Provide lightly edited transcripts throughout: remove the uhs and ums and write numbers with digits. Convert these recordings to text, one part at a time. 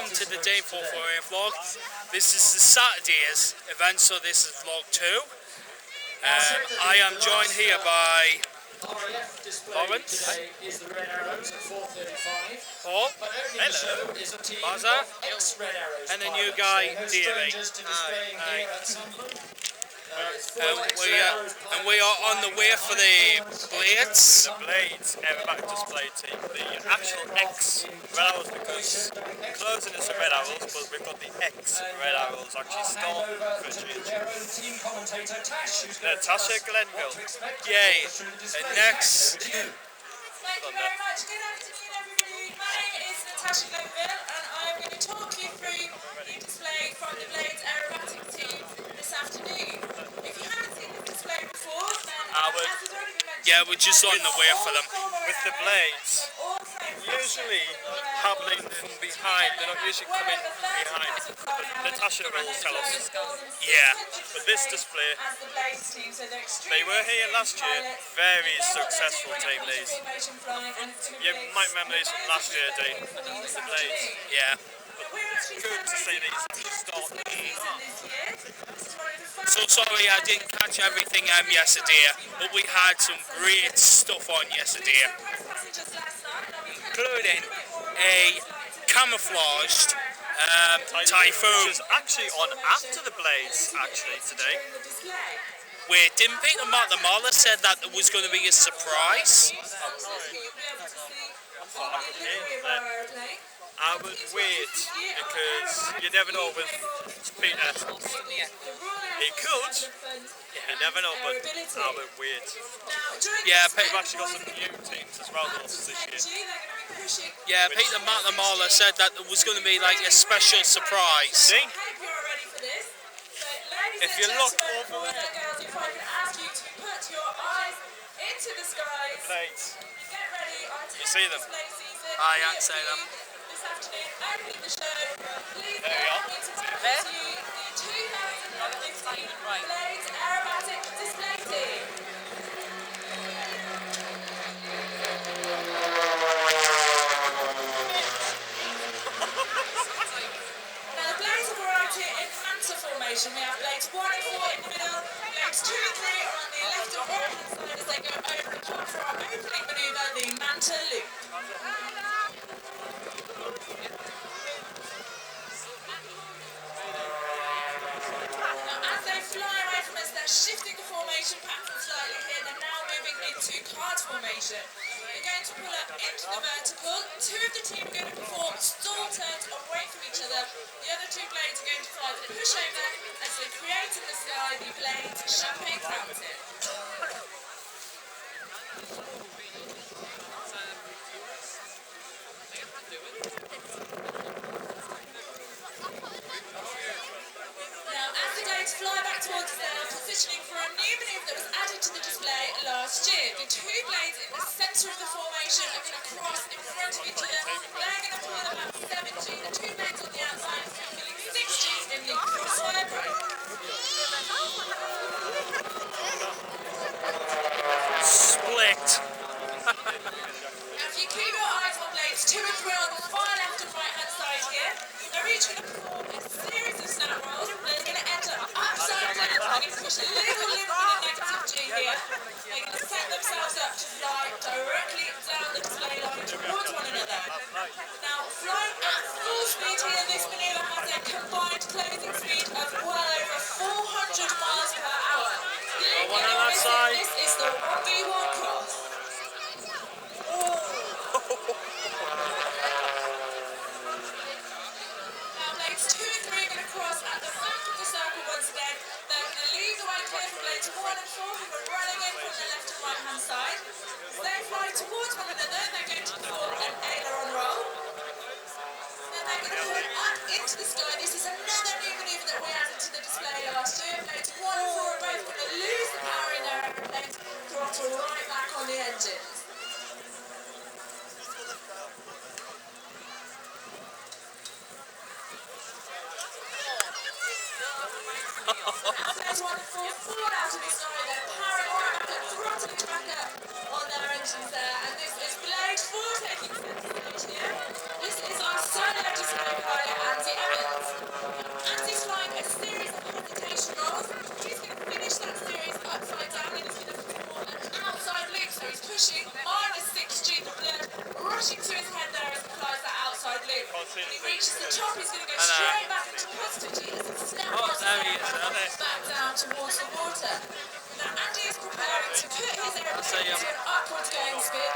welcome to the Dean448 vlog. This is the Saturday's event, so this is vlog 2. I am joined here by Lawrence, Paul, hello, Baza, and the new guy, Davey. And we are on the way for the blades. The blades, aerobatic display team. The actual X red arrows, because closing is the red arrows, but we've got the X red arrows actually stored for a change. Natasha Glenville. Yay. And next. Thank you very much. Good afternoon, everybody. My name is Natasha Glenville, and I'm going to talk you through the display from the Blades aerobatic team this afternoon. If you haven't seen this display before, then as has already been mentioned, Yeah, we're just on the way for them. With the blades, usually happening from behind, they're not usually coming behind. But Natasha will tell us. Yeah. But this display, they were here last year, very successful team these. You might remember these from last year, Dean, the blades. Yeah. Good to see these actually start. So sorry I didn't catch everything yesterday, but we had some great stuff on yesterday, including a camouflaged Typhoon. Which is actually on after the blades, actually, today. Wait, didn't Peter Martha said that it was going to be a surprise? I would wait, because you never know with Peter. He could, you never know, but I would wait. Yeah, We've actually got some new teams as well with us this year. Yeah, Peter Martha said that it was going to be like a special surprise. See? If you look over there, blades, you see them? I can't say them. There we are. Blades aerobatic display team. Now the blades have arrived here in manta formation. We have blades 1 and 4 in the middle, blades 2 and 3 are on the left and right hand side as they go over the top for our opening manoeuvre, the manta loop. Shifting the formation pattern slightly here, they're now moving into card formation. They're going to pull up into the vertical. 2 of the team are going to perform stall turns away from each other. The other 2 blades are going to fly the pushover as they create in the sky the blades champagne fountain. Fly back towards there, positioning for a new manoeuvre that was added to the display last year. The 2 blades in the centre of the formation are going to cross in front of each other. They're going to pull about 7G. The 2 blades on the outside are pulling 6G in the crossfire break. Split. Now if you keep your eyes on blades 2 and 3 on the far left and right hand side here, they're each going to perform a series of snap rolls. They're going to end up upside down. They're going to push a little with a negative G here. They're going to set themselves up to fly directly down the display line towards one another. Now, flying at full speed here, this manoeuvre has a combined closing speed of well over 400 miles per hour. One on that side. This is the 1v1 cross. Blades 2 and 3 are going to cross at the back of the circle once again. They're going to leave the way clear for blades 1 and 4 who are running in from the left and right hand side. As they fly towards one another, they're going to perform an aileron roll. Then they're going to pull up into the sky. This is another new manoeuvre that we added to the display last year. Blades 1 and 4 are both going to lose the power in their aeroplanes, throttle right back on the engines. There's 1 and 4 fall out of the sky, they're powering right back and throttling back up on their engines there, and this is blade 4 taking center stage here. This is our solo display pilot the top is going to go straight back into positivity as it snaps back down towards the water. Now Andy is preparing to put his aeroplane into an upwards going spin.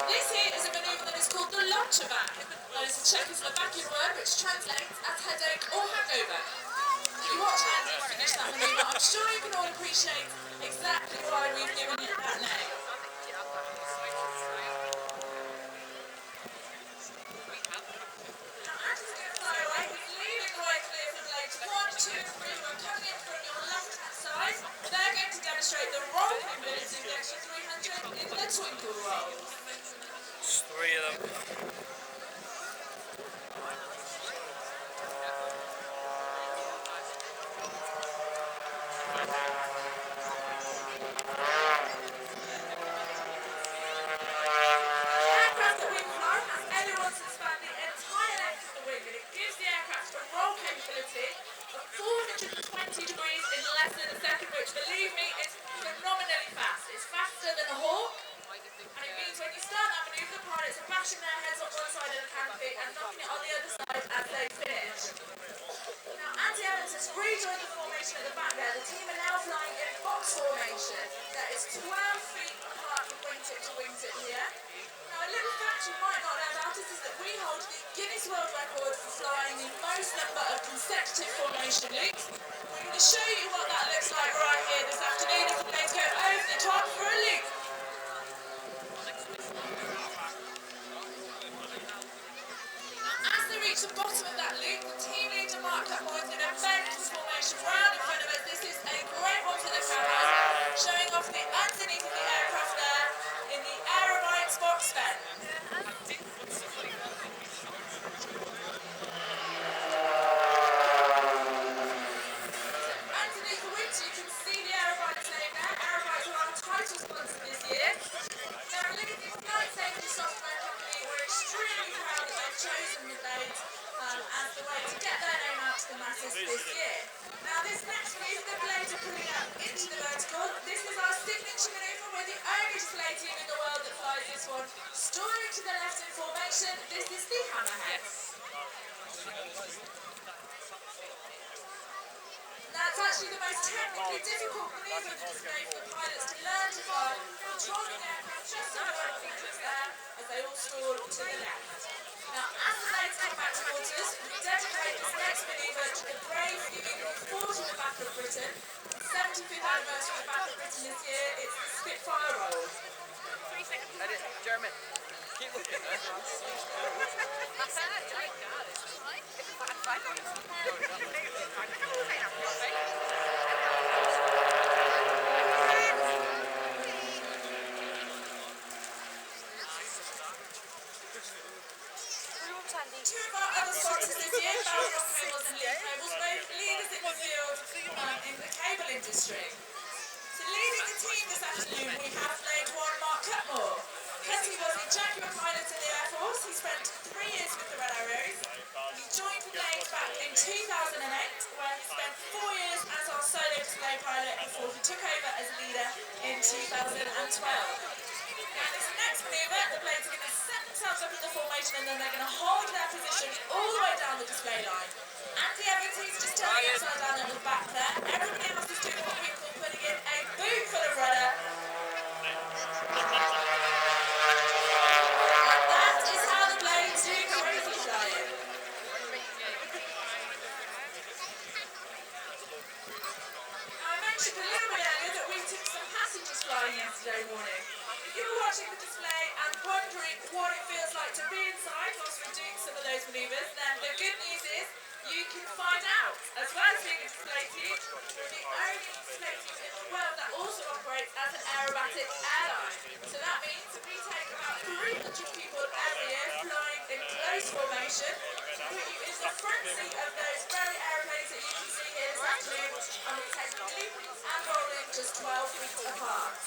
This here is a manoeuvre that is called the launcher-back. That is a Czechoslovakian word which translates as headache or hangover. If you watch Andy finish that manoeuvre, I'm sure you can all appreciate exactly why we've given it that name. Now Andy's going to fly away. He's leading the way clear for blades 1, 2, 3 who are coming in from your left-hand side. They're going to demonstrate the roll capability of the extra 300 in the twinkle roll. There's 3 of them. Believe me, it's phenomenally fast. It's faster than a hawk, and it means when you start that manoeuvre, the pilots are bashing their heads on one side of the canopy and knocking it on the other side as they finish. Now, Andy Evans has rejoined the formation at the back there. The team are now flying in box formation. That is 12 feet apart from wingtip to wingtip here. Now, a little fact you might not know about us is that we hold the Guinness World Record for flying the most number of consecutive formation loops. We're going to show you what that looks like right here this afternoon as the planes go over the top for a loop. Now, as they reach the bottom of that loop, the team leader Mark Cutmore is going to bend his formation round in front of us. This is a great one for the cameras, showing off the underneath of the aircraft there in the aerobatic box bend. This year. Now this next move, the blades are pulling up into the vertical. This is our signature manoeuvre. We're the only display team in the world that flies this one. Storing to the left in formation, this is the hammerhead. That's actually the most technically difficult manoeuvre in the display for the pilots to learn to fly, controlling the aircraft just on the right features there as they all stall to the left. Now, as the blades come back towards us, we dedicate this next manoeuvre to the brave few who fought in the Battle of Britain. 75th anniversary of the Battle of Britain this year, it's the Spitfire roll. 3 seconds. That is German. Keep looking there. Two of our other sponsors this year, Balrog Cables and Lead Cables, both leaders in the field in the cable industry. So leading the team this afternoon, we have Blade 1 Mark Cutmore. He was a jaguar pilot in the Air Force. He spent 3 years with the Red Arrows. He joined Blade back in 2008, where he spent 4 years as our solo display pilot before he took over as leader in 2012. Now this next manoeuvre, the blades are going to set themselves up in the formation and then they're going to hold their position all the way down the display line. Andy Evans is just turning upside down at the back there. Everybody else is doing what we call putting in a boot full of rudder. And that is how the blades do crazy flying. I mentioned a little bit earlier that we took some passengers flying yesterday morning. If you were watching the display and wondering what it feels like to be inside whilst we're doing some of those manoeuvres, then the good news is you can find out. As well as being a display team, we're the only display team in the world that also operates as an aerobatic airline. So that means we take about 300 people every year flying in close formation, put you in the front seat of those very aeroplanes that you can see here this afternoon, and we take looping and rolling just 12 feet apart.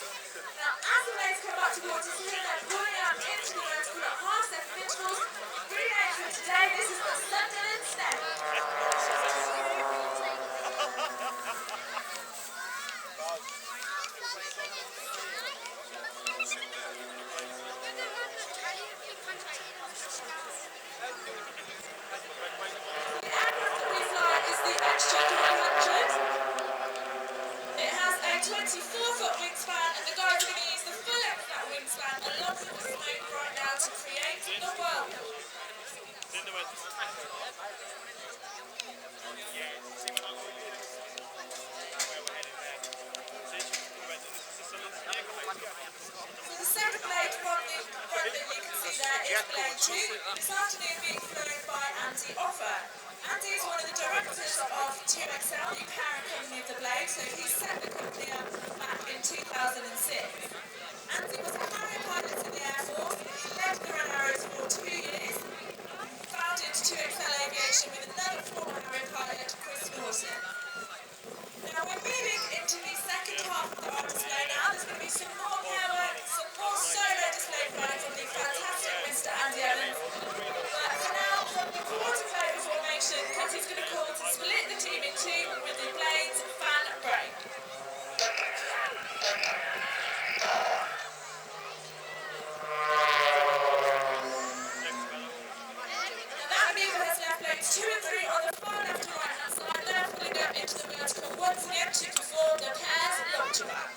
Now, as the blades come back towards us here, they're pulling up into the vertical at half-second intervals. Relay for today, this is the Sunderland step. This afternoon being flown by Andy Offer. Andy is one of the directors of 2XL, the parent company of the Blade, so he set the company up back in 2006. Andy was a Harrier pilot in the Air Force. He led the Red Arrows for 2 years. Founded 2XL Aviation with another former Harrier pilot, Chris Dawson. Now we're moving into the second half of our display now. There's going to be some more power, some more solo display flying from the fantastic Mr. Andy Evans. But for now, from the quarter floater formation, Cutty's going to call to split the team in two with the Blades fan break. That maneuver has left Blades 2 and 3 on the far left and right hand side. They're pulling up into the vertical once again to perform the pairs launch back.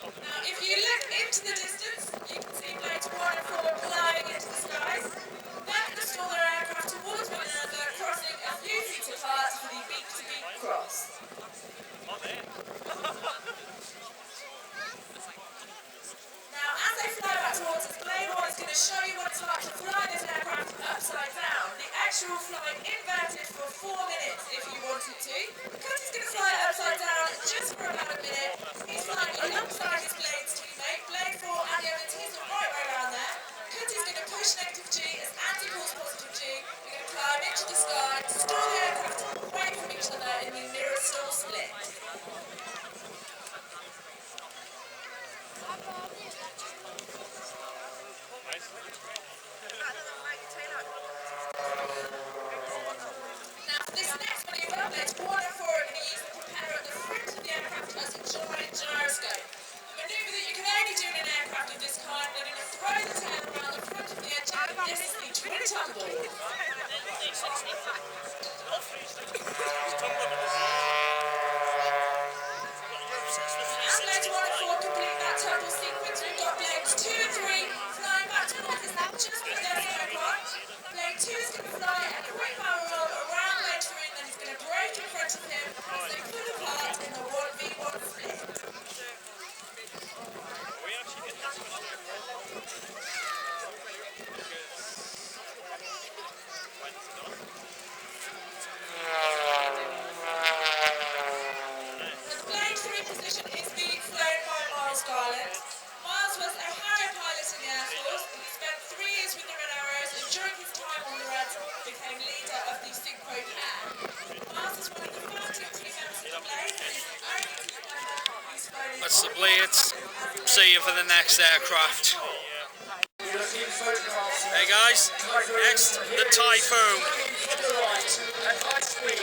Now, if you look into the distance, you can see Blades 1 and 4 flying into the skies. Then they stall their aircraft towards one another, crossing a few feet apart for the beak-to-beak cross. Now, as they fly back towards us, Blade 1 is going to show you what it's like to fly this aircraft upside down. The actual flying inverted for 4 minutes if you wanted to. Because he's going to fly it upside down just for about a minute. He's flying alongside his Blade's teammate. Blade 4, Andy Evans, he's the right way around there. Cutty's going to push negative G as Andy pulls positive G. We're going to climb into the sky, stall the aircraft away from each other in the mirror stall split. Now, for this next maneuver, Blades 1 and 4 are going to use the propeller at the front of the aircraft as a giant gyroscope. A maneuver that you can only do in an aircraft of this kind. They're going to throw the tail around the front of the engine. This is the twin tumble. As Blades 1 and 4 complete that tumble sequence, we've got Blades 2 and 3 flying back towards us. They've just put their scope on. Blade 2 is going to fly a quick power roll around Blade 3, and then he's going to break in front of him as they pull apart in the 1v1 split. The Blade 3 position is being flown by Miles Garland. Miles was a Harrier pilot in the Air Force. He spent 3 years with the Red Arrows, and during his time on the Reds, became leader of the Synchro pair. Miles is one of the founding team members of the Blade, and is the only team member who's flown in That's the Blades. See you for the next aircraft. Hey guys, next the Typhoon. At high speed,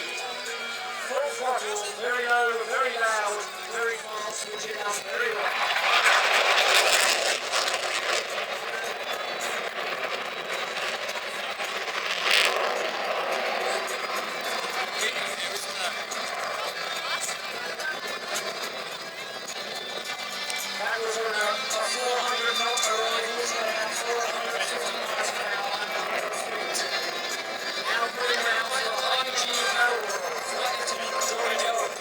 full throttle, very low, very loud, very fast, which it does very well. That was around 400 knot arrivals there, 450 miles per hour, 100 feet. Now putting out for IGO, Flight Lieutenant Joy Owen.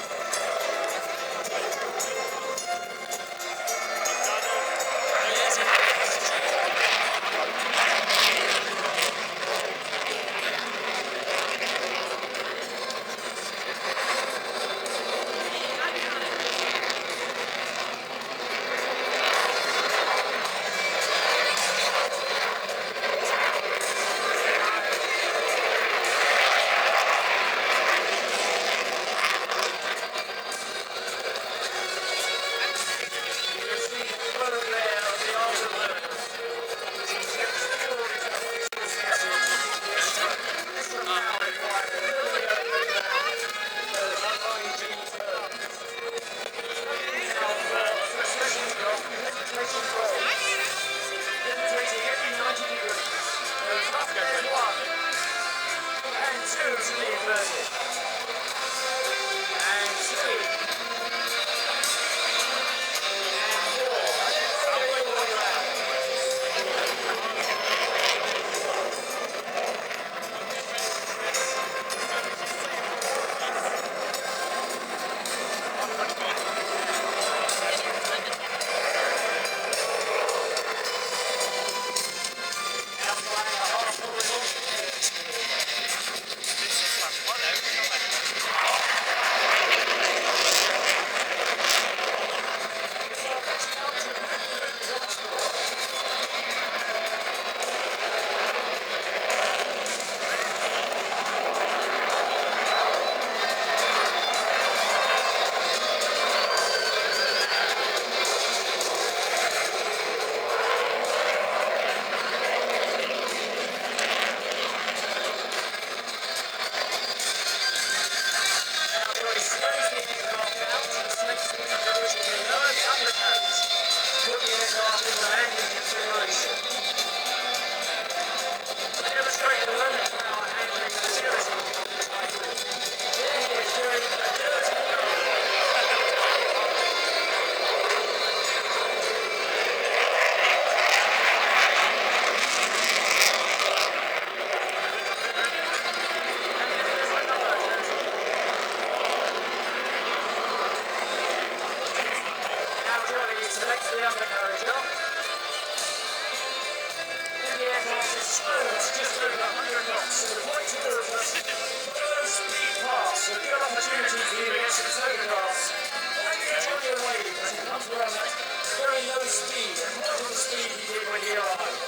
slows just over 100 knots, so the point towards us, first speed pass, a good opportunity for you to get some photographs. And you enjoy your wave as it comes around at very low speed, and not at the speed he did when he arrived.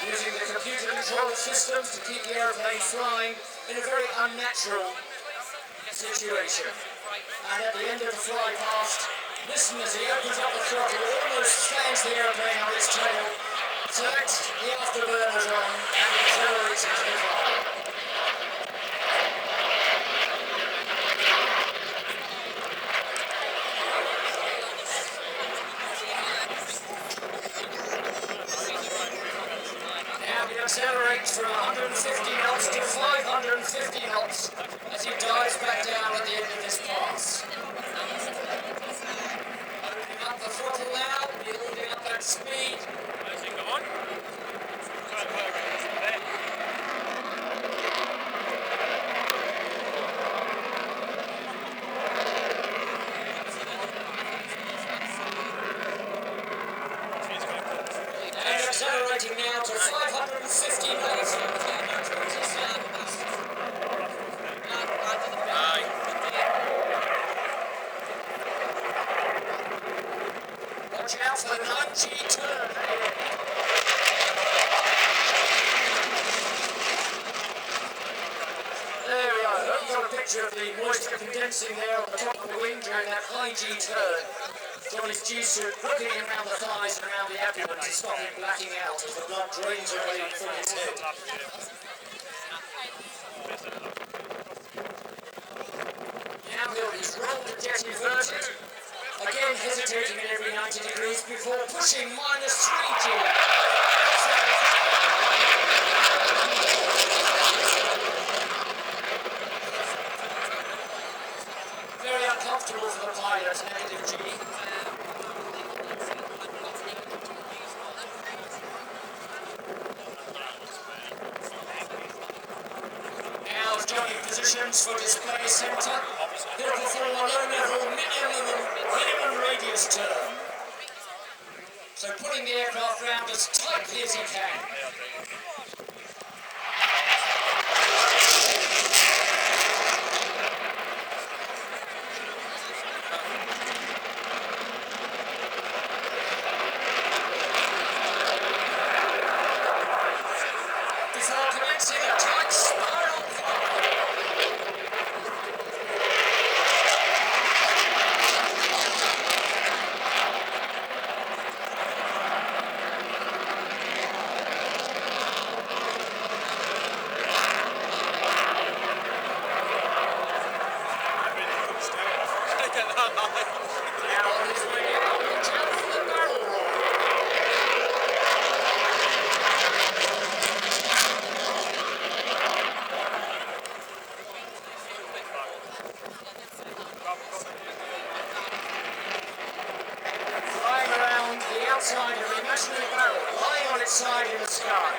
Using the computer-controlled systems to keep the aeroplane flying in a very unnatural situation. And at the end of the fly past, listen as he opens up the throttle, almost slams the aeroplane on its tail, selects the afterburners on, and accelerates into the fire. Now he accelerates from 150 knots to 550 knots as he dives back down at the end of this pass. Opening up the throttle now, building up that speed. As it go on. And accelerating now to 550 knots. Aye. Watch out for the 9G turn. There we are. You've got a picture of the moisture condensing there on the top of the wing during that high G turn. John his G-suit hooking him around the thighs and around the abdomen to stop him blacking out as the blood drains away from his head. Now he's rolled the jet inverted, again hesitating at every 90 degrees before pushing minus 3G. Very uncomfortable for the pilot, negative G. Now Johnny positions for display centre. He'll perform a low-level minimum radius turn. So putting the aircraft round as tightly as he can. Before commencing a tight spiral flight. Now on his way out, watch out for the barrel roll. Flying around the outside of the imaginary barrel, lying on its side in the sky.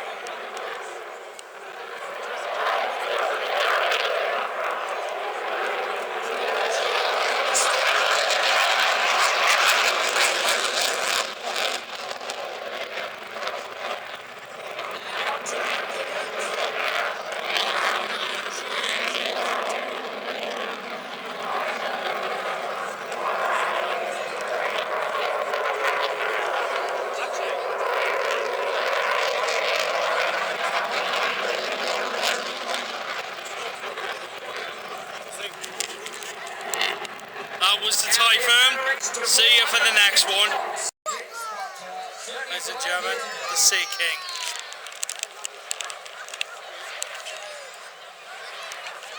That was the Typhoon. See you for the next one. Ladies and gentlemen, the Sea King.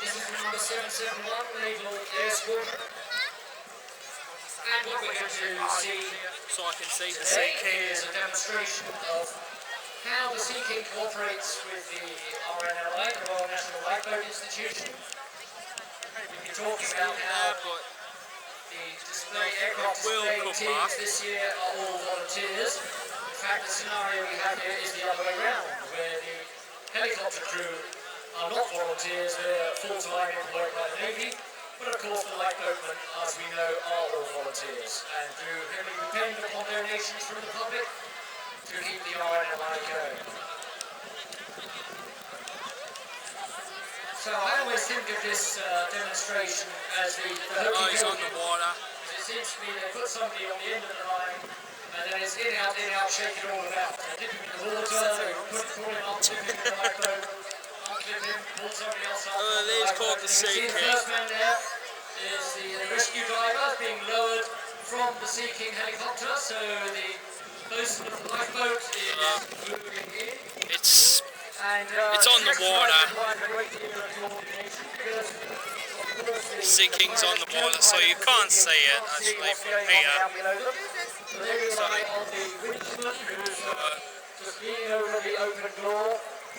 This is number 771, Naval Air Squadron. And what we're going to see So I can see the today Sea King. is a demonstration of how the Sea King cooperates with the RNLI, the Royal National Lifeboat Institution. We've been talking about how But the display aircraft Will display come teams back. this year are all volunteers. In fact, the scenario we have here is the other way round, where the helicopter crew are not volunteers, they're full-time employed by the Navy, but of course the lifeboatmen, as we know, are all volunteers and do heavily depend upon donations from the public to keep the RNLI going. So I always think of this demonstration as the Oh, he's on hokey-pokey. the water. It seems to me they put somebody on the end of the line, and then it's in, out, shake it all about. They dip him in the water, they pull him up, dip him in the lifeboat, unclip him, pull somebody else up. It is called the Sea See the King. first man there is the rescue diver being lowered from the Sea King helicopter, so the bosun of the lifeboat is moving in. It's on the water. Sea King's on the water, so you can't see it actually from here.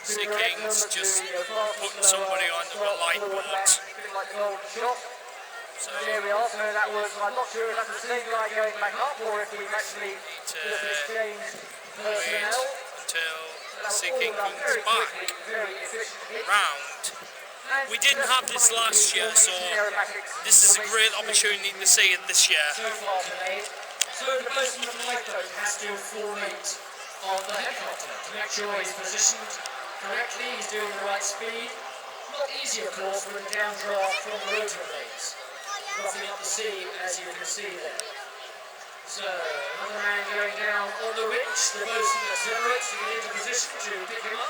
Sea King's just putting somebody onto a lifeboat. So There we are, so that was, I'm not sure if that's the same guy going back up or if we've actually to just exchanged wait personnel. until Sea All King done comes very back quickly, very efficiently. round. And We didn't have this last year, so this is a great opportunity to see it this year. So far today. So the bosun of the lifeboat has to formate on the helicopter to make sure he's positioned correctly, he's doing the right speed. Not easy, of course, with a downdraft from the rotor blades, roughing up the sea, as you can see there. So, another man going down on the winch, the bosun accelerates to get into position to pick him up.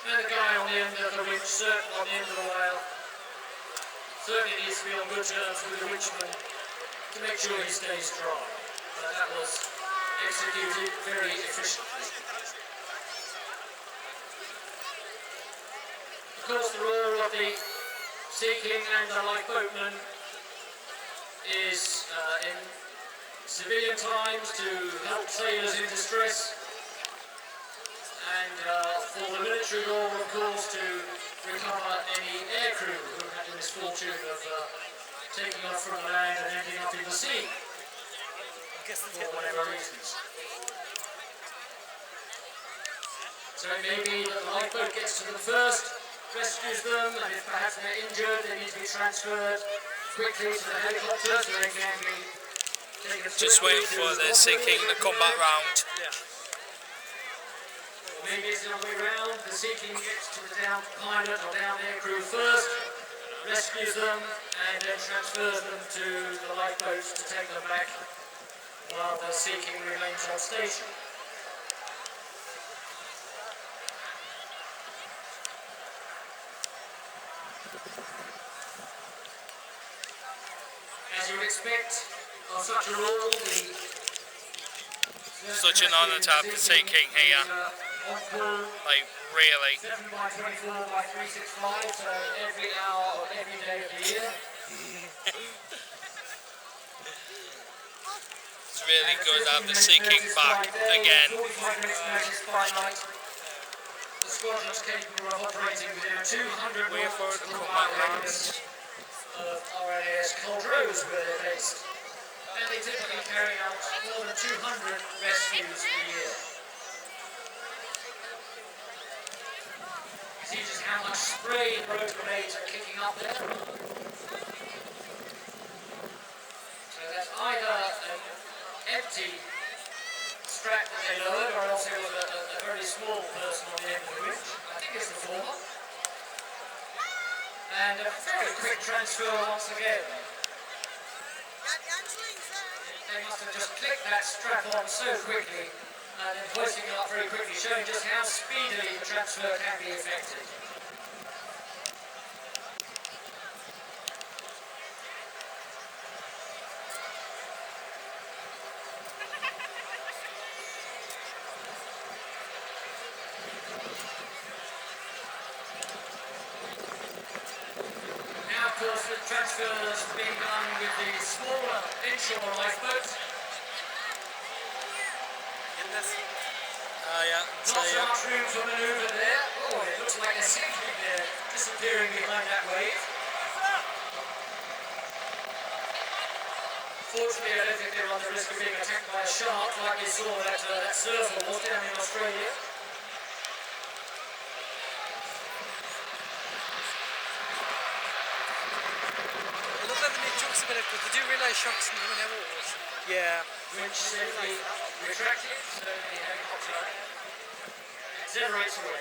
And the guy on the end of the winch, certainly on the end of the whale, certainly needs to be on good terms with the winchman to make sure he stays dry. But that was executed very efficiently. Of course, the role of the Sea King and the lifeboatman is in civilian times to help sailors in distress, and for the military role, of course, to recover any aircrew who had the misfortune of taking off from the land and ending up in the sea for whatever reasons. So it may be that the lifeboat gets to them first, rescues them, and if perhaps they're injured, they need to be transferred quickly to the helicopter so they can be taken Just waiting for the Sea King to come back round. Maybe it's the other way around. The Sea King gets to the down pilot or down air crew first, rescues them, and then transfers them to the lifeboats to take them back while the Sea King remains on station. As you would expect of such a role, Such an honour to have the Sea King here. Like, really. 7 by 24 by 365, so every hour of every day of the year. It's really good to have the Sea King back again. 45 minutes notice by night. The squadron's capable of operating within 200 miles of the combat radius of RNAS Coldrose, where they're based. And they typically carry out more than 200 rescues a year. See just how much spray the road grenades are kicking up there. So that's either an empty strap that they lowered, or else it was a very small person on the end of the winch. I think it's the former. And a very quick transfer once again. They must have just clicked that strap on so quickly and then hoisting it up very quickly, showing just how speedily the transfer can be effected. Now, of course, the transfer is being done with the smaller inshore lifeboat. Yeah, Not so much room for manoeuvre there. Oh, it looks like they're sinking there, disappearing behind that wave. Fortunately, I don't think they were under risk of being attacked by a shark like we saw that surfer was down in Australia. I love how they made jokes about a Did they do relay shots in the waters? Yeah. Which safely retracted, so the helicopter accelerates away.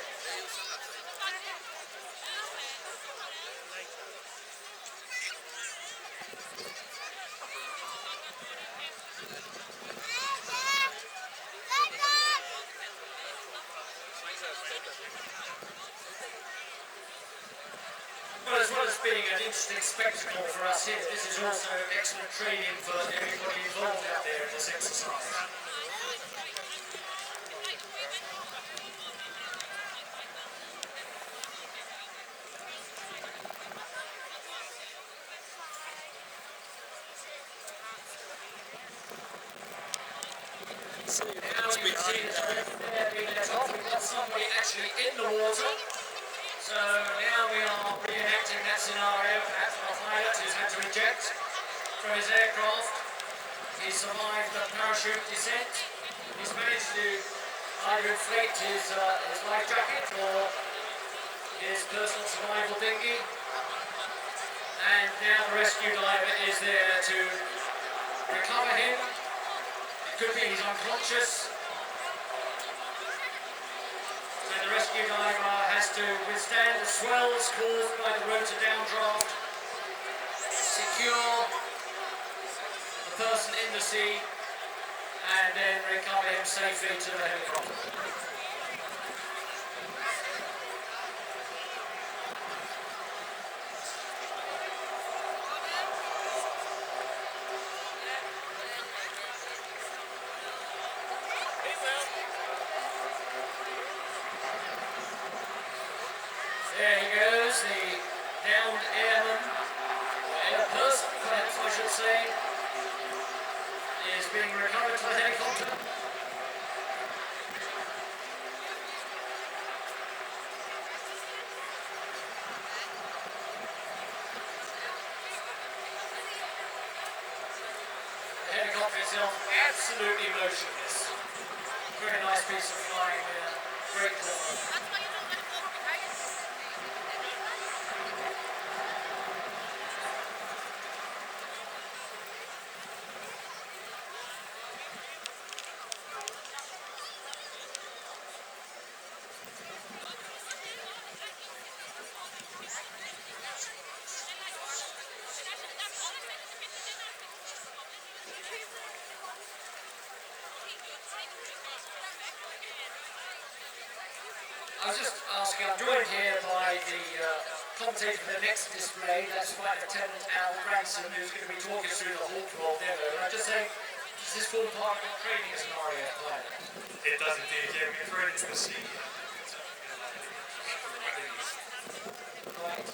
Well, as well as being an interesting spectacle for us here, this is also excellent training for everybody involved out there in this exercise. Now you can see this roof there being let off. We've got somebody actually in the water. So now we are reenacting that scenario. Perhaps our pilot who's had to eject from his aircraft. He survived the parachute descent. He's managed to either inflate his life jacket or his personal survival dinghy. And now the rescue diver is there to recover him. It could be he's unconscious. So the rescue diver has to withstand the swells caused by the rotor downdraft, secure the person in the sea, and then recover him safely to the helicopter. There he goes, the downed airman, or person, perhaps I should say, is being recovered to the helicopter. The helicopter itself absolutely motionless. Very nice piece of flying there, great call. I was just asking, I'm joined here by the commentator for the next display, that's Flight Lieutenant Al Ransom, who's going to be talking us through the Hawk demo. And I just say, does this form part of your training scenario, pilot? It does indeed, yeah. We're thrown into the sea. Right.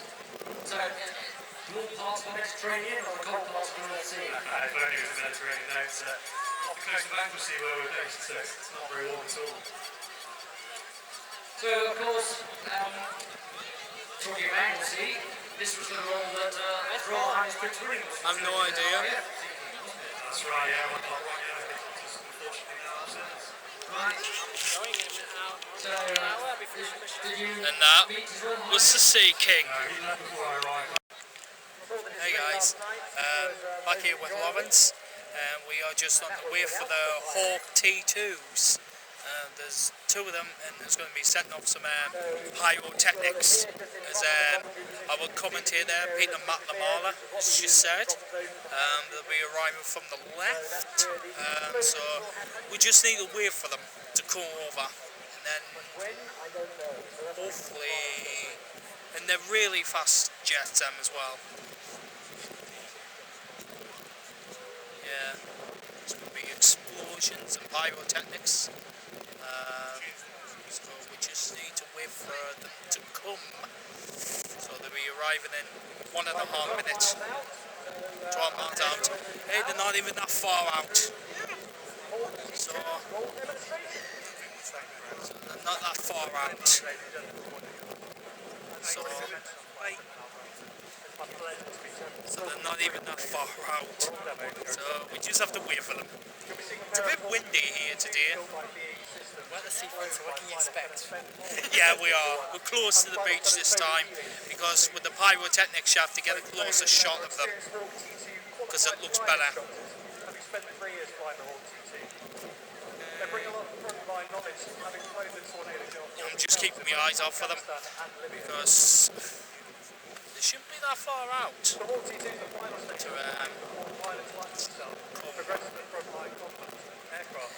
So, do all parts of it training or the cold parts of the sea? If only it was a Mediterranean, no, it's not the coast of Anglesey where we're based, so it's not very warm at all. So, of course, talking of Anglesey, this was the role that Royal Highness Prince William was I've no idea. That's right, yeah, one part one, yeah, just unfortunately now upstairs. Right. So, did you And that meet His Royal was the Sea King. He left before I arrived. Hey guys, back here with Lawrence. We are just on the way for the Hawk T2s. There's two of them, and there's going to be setting up some pyrotechnics. As our commentator, Peter Lamala, has just said. They'll be arriving from the left, so we just need to wait for them to come over, and then hopefully, and they're really fast jets as well. Yeah, it's going to be explosions and pyrotechnics. So we just need to wait for them to come. So they'll be arriving in 1.5 minutes. 12 miles out. Hey, they're not even that far out. So they're not that far out. So they're not even that far out. So we just have to wait for them. It's a bit windy here today. We're at the seafront, so what can you expect? Yeah, we are. We're close to the beach this time because with the pyrotechnics you have to get a closer shot of them. because it looks better. Have you spent 3 years flying the Hawk TT? They bring a lot of frontline knowledge, having flown the Tornado Job. I'm just keeping my eyes out for them because they shouldn't be that far out The Hawk TT is the final stage to before pilots like themselves progress to the frontline combat aircraft.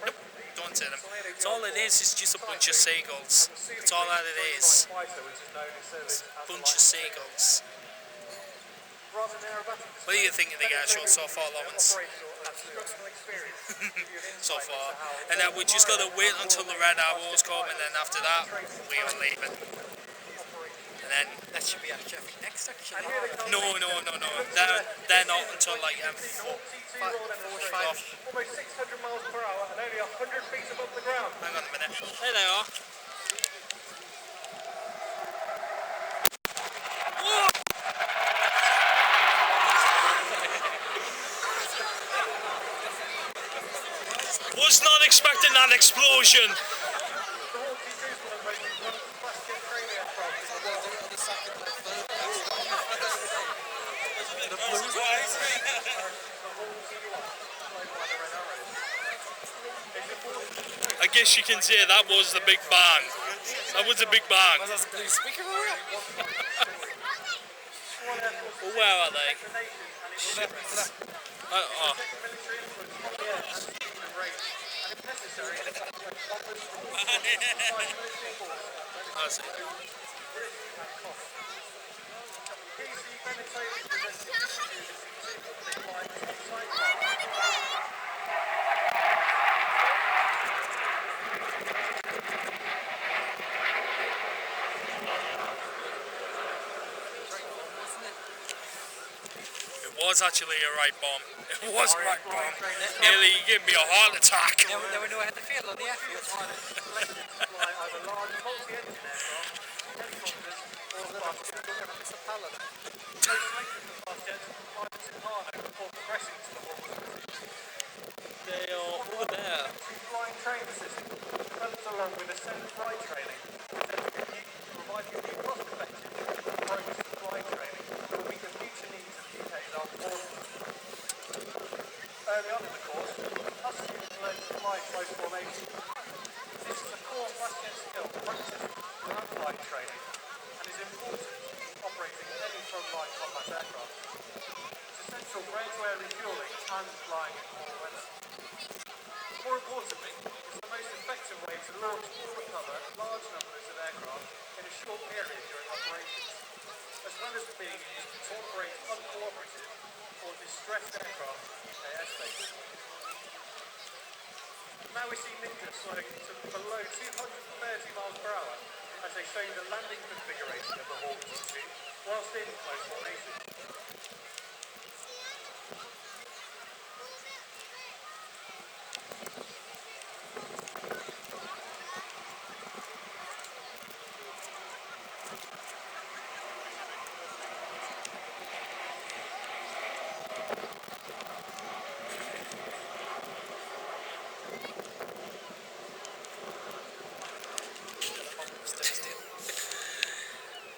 nope, don't see them. It's all it is just a bunch of seagulls. That's all that it is. It's a bunch of seagulls. What do you think of the Airshow so far, Lawrence? So far. And then we just got to wait until the red arrows come, and then after that, we are leaving. And then That should be actually next actually. no. They're not until like 45. Almost 600 miles per hour and only 100 feet above the ground. hang on a minute. There they are. Whoa! Was not expecting that explosion. I guess you can say that was the big bang. That was a big bang. Was that the blue speaker or what? Well, where are they? Oh. I see. It was actually a right bomb. It was a right bomb. Nearly gave me a heart attack. Never knew I had the field on the airfield. It's a pallet. They are over there. Flying training system developed along with ascent flight training, providing a new cost-effective approach to flight training that will meet the future needs of the UK's armed forces. Early on in the course, our students learned to fly close formation. This is a core fast-jet skill practiced throughout flight training and is important operating any frontline combat aircraft. It's essential for air-to-air refueling and flying in cold weather. More importantly, it's the most effective way to launch or recover large numbers of aircraft in a short period during operations, as well as being used to operate uncooperative or distressed aircraft in UK airspace. Now we see Ninja slowing to below 230 miles per hour as they show you the landing configuration of the Hawk TT whilst in close formation.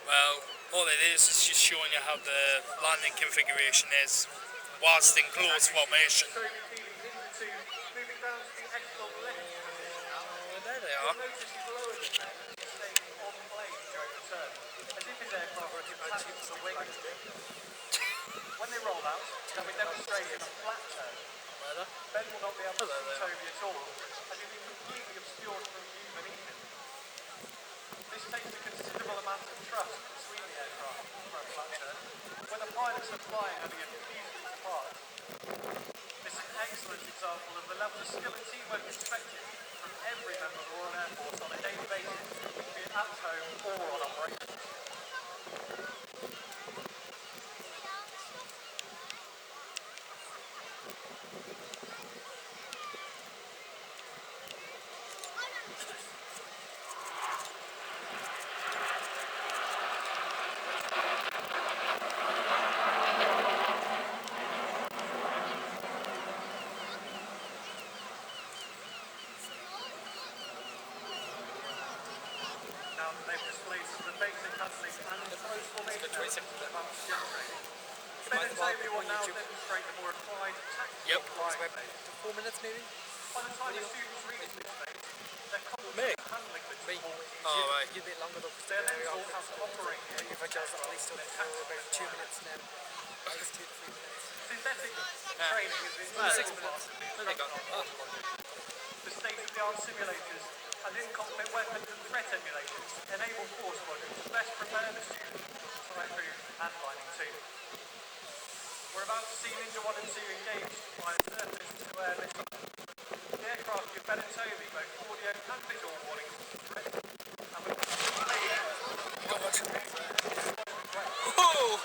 Well, all it is just showing you how the landing configuration is whilst in close formation. Moving down to the echelon left position now. There they are. Notice he's lower than that and he's staying on plane during the turn, as if his aircraft were attached to the wing. When they roll out, they'll be demonstrating a flat turn. Ben will not be able to see Toby at all, as he'll be completely obscured from view beneath him. This takes a considerable amount of trust between the aircraft for a flat turn, when the pilots are flying only a few feet apart. This is an excellent example of the level of skill and teamwork expected from every member of the Royal Air Force on a daily basis, be it at home or on operations. They've displayed some of the basic handling and close formation elements of advanced jet training. Ben and Toby will now demonstrate the more applied tactical flying phase. 4 minutes maybe? By the time the students reach this phase, they're confident Me? at handling the Me. small Oh, right. You're a bit longer though. They're then taught how to operate the You've adjusted at least for about 2 minutes now. At least 2 to 3 minutes. synthetic training is the Well, 6 6 minutes. There they go. Oh. The state-of-the-art simulators and in-cockpit weapons and threat emulators enable force modules to best prepare the students for Typhoon and Lightning 2. We're about to see Ninja 1 and 2 engaged by a surface-to-air missile. The aircraft give Ben and Toby both audio and visual warnings of threat, and with Oh!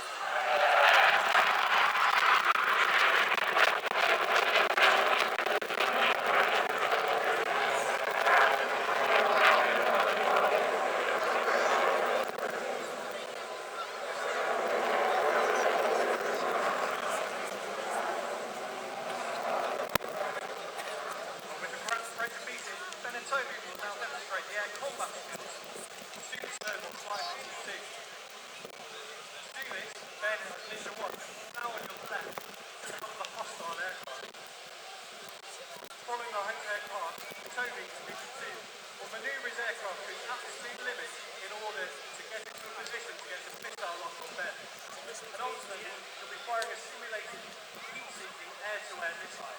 With the ground threat defeated, Ben and Toby will now demonstrate the air combat skills students learn on Typhoon 2. To do this, Ben and Ninja 1 now on your left of the hostile aircraft. Following the home aircraft, Toby, Ninja 2, will manoeuvre his aircraft to its absolute limit in order to get into a position to get a missile lock on Ben. And ultimately, he'll be firing a simulated heat-seeking air-to-air missile.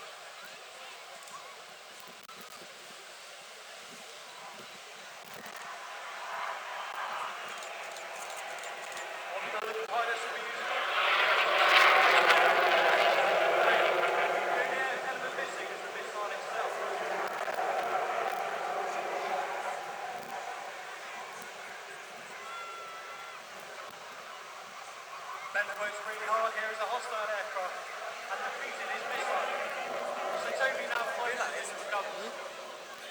The pilots will be using the element missing is the missile itself. Ben works really hard here as a hostile aircraft and defeated his missile. So Toby now flies that in the guns.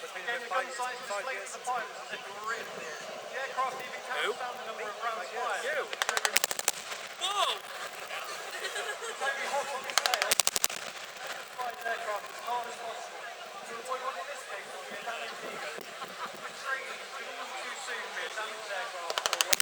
Again, the gun sights displayed to the pilots as a grid. The aircraft even counts down the number of rounds fired. You! Whoa! Toby hops on his tail and flies the aircraft as hard as possible to avoid what in this case will be a damaged ego. Retreating could all too soon be a damaged aircraft or one.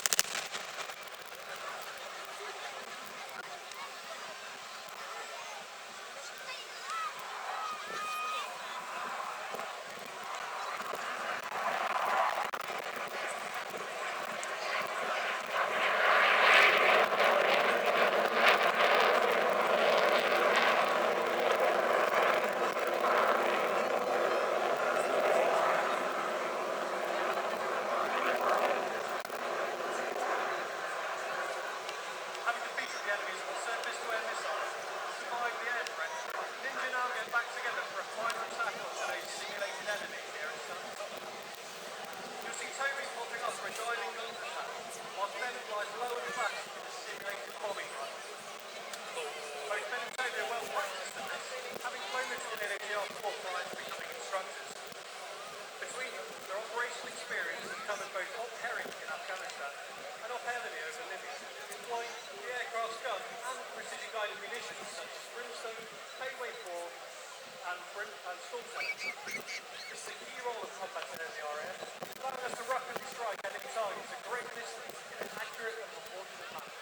Having defeated the enemies with a surface-to-air missile and survived the air threat, Ninja now get back together for a final attack on today's simulated enemy here at Sunderland. You'll see Toby popping up for a diving gun attack, whilst Ben flies low and fast for the simulated bombing run. Both Ben and Toby are well practiced at this, having flown the tornado GR4 prior to becoming instructors. Between them, their operational experience has covered both Op Herring in Afghanistan and Op Eleni over Libya, employing the aircraft's gun and precision-guided munitions such as Brimstone, Payway 4 and Storm Shadow. This is a key role of combat in the RAF, allowing us to rapidly strike enemy targets at great distance in an accurate and proportionate manner.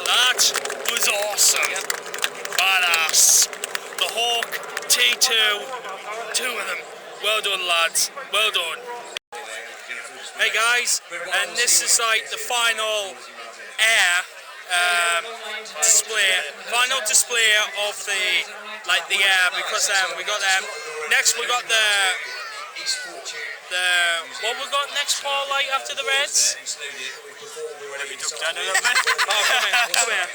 That was awesome. Badass. The Hawk T2, 2 of them. Well done, lads. Well done. Hey guys, and this is like the final air final display of the air, because we got next we got the what we got next, Paul, like after the Reds? Have you took down a little bit? Come here.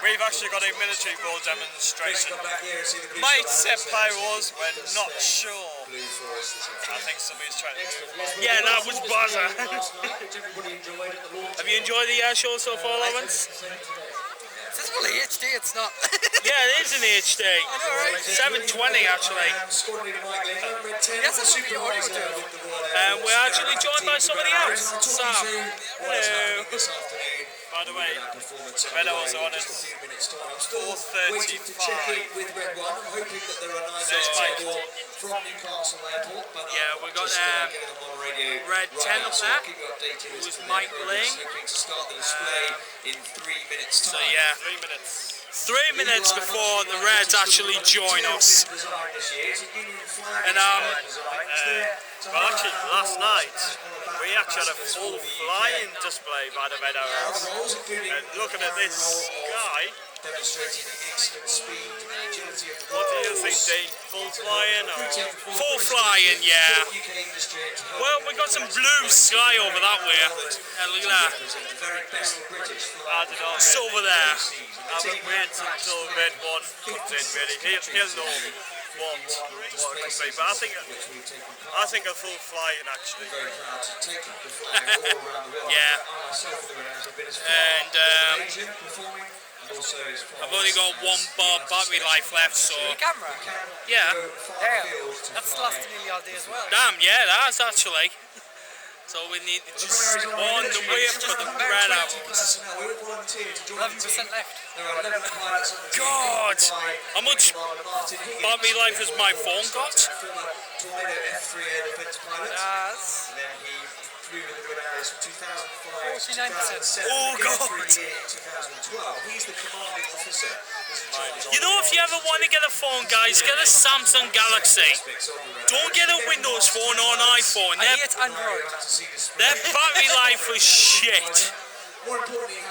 We've actually got a military ball demonstration. Might set pyros, we're not sure. blue for us this I afternoon. think somebody's trying to. Yeah, that was buzzer. Have you enjoyed the air show so far, Lawrence? This is fully HD, it's not. Yeah, it is in HD. 720 actually. Yes, it's what the audio do. And we're actually joined by somebody else. Sam. Hello. By the way, the Red Hours are on at 4:35. With Red One, I'm hoping that there are 9 So, from Newcastle Airport. But yeah, we got getting them on radio Red 10 up there. keep you updated as Who's to Mike their progress, Ling. hoping to start the display in 3 minutes So time. yeah, 3 minutes. 3 minutes before the Reds actually join us. And Well, actually, last night we actually had a full flying display by the Red Arrows. And looking at this guy, Demonstrating excellent speed and agility of the what do you think, Dean? Full flying or? full flying, yeah. UK industry to help Well, we got some blue sky over that way. Look at that. represent the very best British I don't know. It's over there. I would wait until Red One comes in. Really, he'll know what it could be. But I think a full flying actually. very proud to take up the flag all around the world. Yeah. I myself for the Reds have been as far And as Asia performing and also as far I've only got 1 bar battery life left, so Camera. yeah. Damn. That's lasted nearly all day as well. Damn, yeah, that's actually. So we need to just on the way for the Red Arrows. we all volunteered to join the team. 11% left. There are 11 pilots on the team. God, how much Martin Higgins, battery life has my phone got? former Tornado F3 air defence pilot. Yes. And then he flew with the Red Arrows from 2005 to 49%. 2007. Oh, again God. for a year in 2012. He's the commanding officer. You know, if you ever want to get a phone, guys, get a Samsung Galaxy. Don't get a Windows phone or an iPhone. I hate Android. Their battery life is shit. More importantly,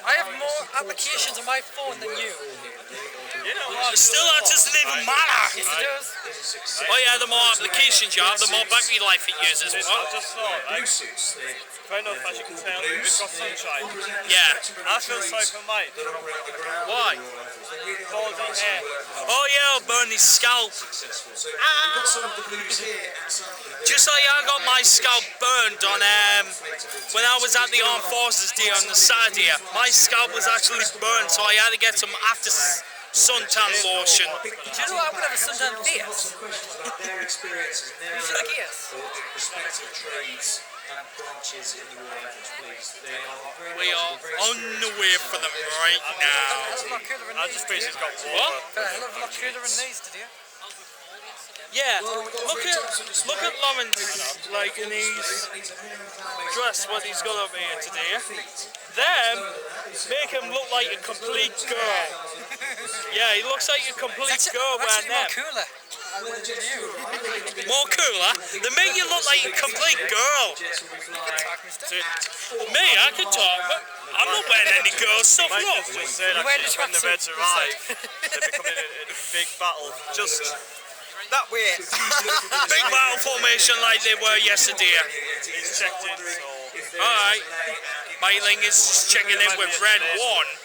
I have more applications on my phone than you. You know what? Still, that doesn't even matter. Yes, it does. Oh yeah, the more applications you have, the more battery life it uses. I What? just thought, like, blue suits. They fair enough, as you can tell, we've got sunshine. Yeah. I feel sorry for Mike. Why? Balding hair. Oh yeah, I'll burn his scalp. successful. So we've got some of the blues here at Sunderland. Just like I got my scalp burned on when I was at the Armed Forces Day on the Saturday. My scalp was actually burned, so I had to get some after suntan lotion. Do you know what? I'm going to have a suntan face. Questions about their experiences and their You should like yes. respective trades and branches in the Royal Air Force, please. They are very We are on the way for them right A now. hell of a lot cooler than I these, just did you? basically got What? water. A hell of a lot cooler than these, did you? Yeah, look at Lawrence, like in his dress, what he's got up here today. Them make him look like a complete girl. Yeah, he looks like a complete girl wearing Actually more them. cooler. More cooler? They make you look like a complete girl. Me, I can talk, but I'm not wearing any girl stuff, Mike look. has just said You wear the actually, when the tracksuit Reds arrive, they become in a big battle. Just That way. Big battle formation like they were yesterday. he's checked in, so Alright, Mailing is just checking in with Red 1.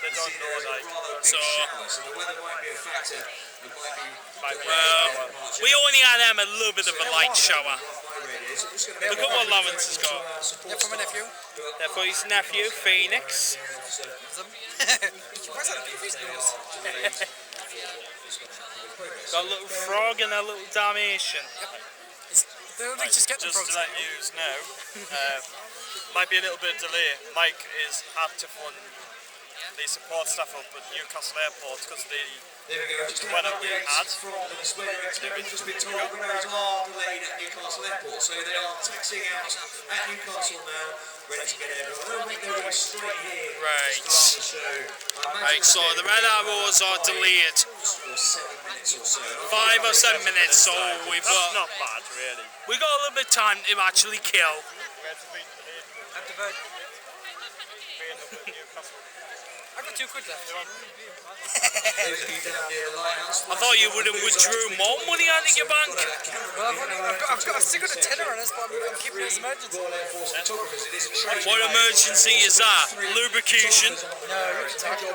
they don't know, like, So, So the weather might be a factor. It might be we only had them a little bit of a light shower. my radio. So I'm just going to Look at what Lawrence has got. Yeah, from a nephew. They're for his nephew, Phoenix. Where's that his nose? Got a little frog and a little Dalmatian. They'll just get the just frogs. to let you know, might be a little bit of delay. Mike is had to fund the support staff up at Newcastle Airport because the There we go. Just an weather we update had. from the display director. We've just been told the windows are delayed at Newcastle Airport, so they are taxiing out at Newcastle now, ready to get everyone. I think they're going straight here Right. to start the show. Right, so the Red Arrows are delayed. For 7 minutes or so. 5 or 7 minutes, so we've That's got not bad, really. a little bit of time to actually kill. Reds have been delayed At the bird. being up at Newcastle. I got £2 left. Those of you down near the lighthouse. I thought you would have withdrew more money out of your bank. Well, I've still got a tenner on this, but I'm keeping it as emergency. Royal Air Force photographers, it is a trade. What emergency is that? Lubrication? No, you can take it.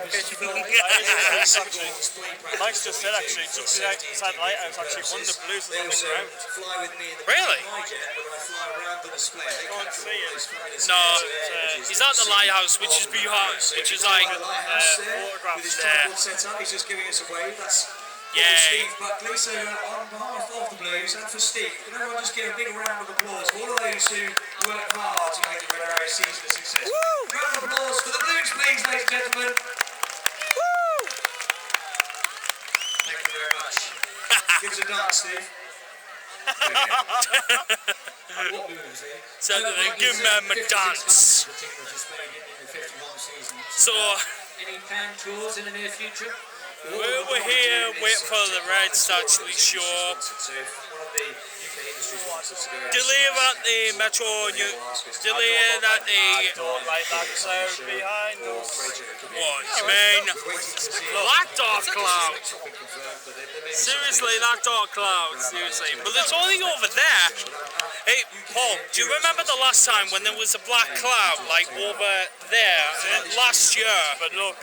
Mike's just said actually, just beside the lighthouse, actually one of the blues is They on the also ground. fly with me in the Really? fly jet, but when I fly around the display, they Can't capture see all it. those fabulous No, images he's that at the you see lighthouse, which is behind, which is like, the lighthouse there, photograph with his there. tripod set up, he's just giving us a wave. That's Yay. Steve Buckley. So on behalf of the Blues and for Steve, can everyone just give a big round of applause for all of those who work hard to make the Red Arrow season a success. Round of applause for the Blues, please, ladies and gentlemen. Thank you very much. Give us a dance, Steve. What moves, eh? so they give them a dance. The team was displayed in the 51 season. So Any planned tours in the near future? we're here waiting for the Reds to actually show up. So if one of the UK industries wants us to go Delay at the Metro, delay at the, Don't like that cloud behind us. what you mean? Black dark cloud. Seriously, that dark cloud, seriously. But it's only over there. Hey, Paul, do you remember the last time when there was a black cloud, like over there, last year? But look,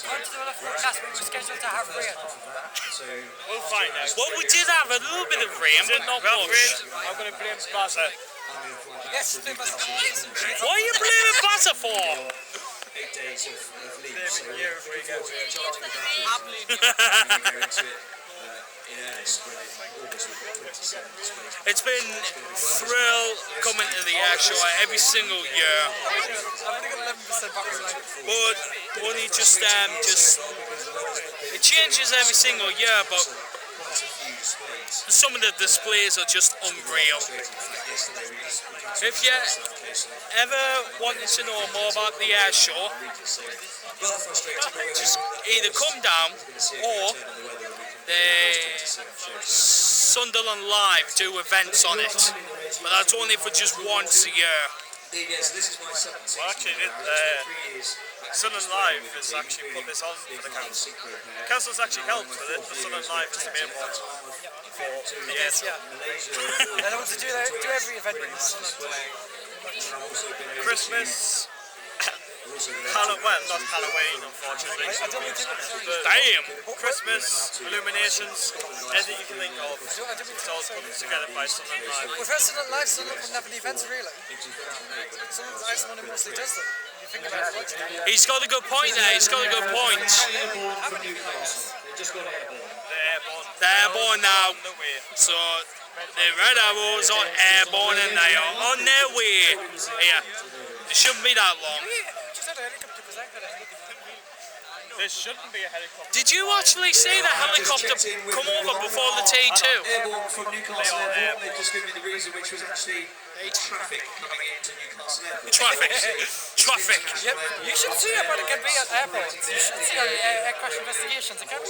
On to the left forecast, we were scheduled to have rain. we'll find out. Well, we did have a little bit of rain, but not much. I'm going to blame Sparta. Yes, they must have lights and shit. What are you blaming Butter for? 8 days of leave. So year if we get looking forward to charging the batteries and go into it in earnest when in August we've got 27 displays. It's been thrill coming to the Airshow every single year, I've only got 11% battery life. but only just it changes every single year. But Quite a few displays. some of the displays are just unreal. In fact, yesterday we If you ever wanted to know more about the Airshow, well frustrating. just either come down or the Sunderland Live do events on it, but that's only for just once a year. Yes, this is my 7th Well, actually, season. it, 3 years. Sunderland Live has actually put this on for the council. The council's actually helped with it, but Sunderland Live is the main one. Yes, yeah. They're the ones who do every event in the sun. Christmas, well, not Halloween, unfortunately. I don't mean to sorry. But Damn! Christmas, illuminations, anything you can think of. I don't mean It's to all sorry. put together by Sunderland Live. Well, first Sunderland Live, Sunderland wouldn't have any events really. Sunderland Live's the one who mostly does them. You think about it, what's it? He's got a good point there. He's got a good point. Airborne from Newcastle. They just got airborne. The airborne. They're airborne now, On the way. so the Red Arrows are airborne and they are on their way. Yeah, it shouldn't be that long. Just had a helicopter because I got a helicopter. There shouldn't be a helicopter. Did you actually see the helicopter come over before the T2? Airborne from Newcastle Airport. They just gave me the reason, which was actually traffic coming into Newcastle Airport. Traffic. Yep, you should see it, but it can be at airports. You should see air crash investigations. It can be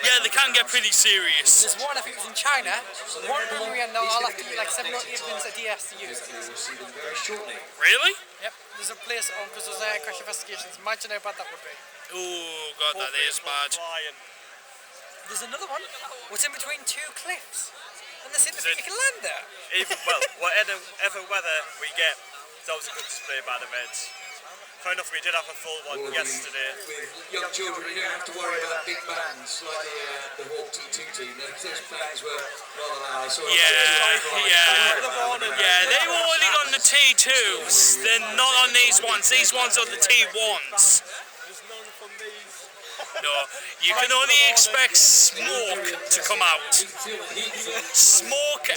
Yeah, they can get pretty serious. There's one, I think it's in China. One country, and I'll have to eat like 7 or 8 minutes a day has to use it. We will see them very shortly. Really? Yep, there's a place on because there's air crash investigations. Imagine how bad that would be. Oh god, that is bad. Flying. There's another one. What's in between 2 cliffs? And they seem to think you can land there. Even, well, whatever weather we get, it's always a good display by the Reds. Fair enough, we did have a full one yesterday. With young children, you don't have to worry about big bands like the Hawk T2 team. Those bands were rather loud. I saw Yeah, they were only on the T2s, they're not on these ones. These ones are the T1s. No, you can only expect smoke to come out. Smoke,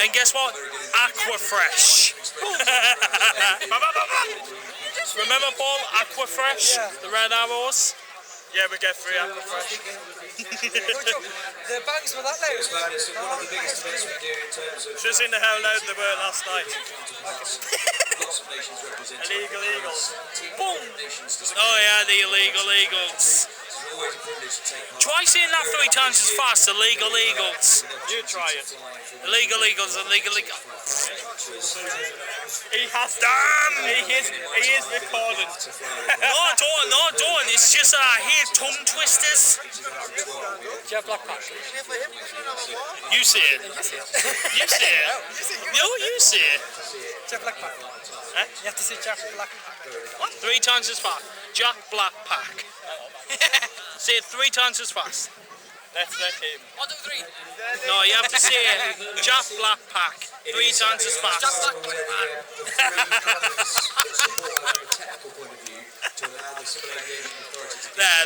and guess what? Aquafresh. Remember Paul, Aquafresh, the Red Arrows? Yeah, we get free Aquafresh. The bangs were that loud. It's one of the biggest events we do in terms of Should have seen how loud they were last night. lots of nations represented. Illegal Eagles. Boom! Oh yeah, the illegal eagles. It's always a privilege to take part. Try saying that 3 times as fast, illegal eagles. You try it. Illegal eagles, illegal eagles. He has. Damn! He is recorded. No, don't. It's just that I hear tongue twisters. Jeff Blackpack. You see it. You see it. No, you see it. Jeff Blackpack. Eh? You have to say Jeff Blackpack. What? 3 times as fast. Jack Blackpack. Say it 3 times as fast. Let's let him. 1, 2, 3. No, you have to say it. Jack Blackpack. 3 times as fast.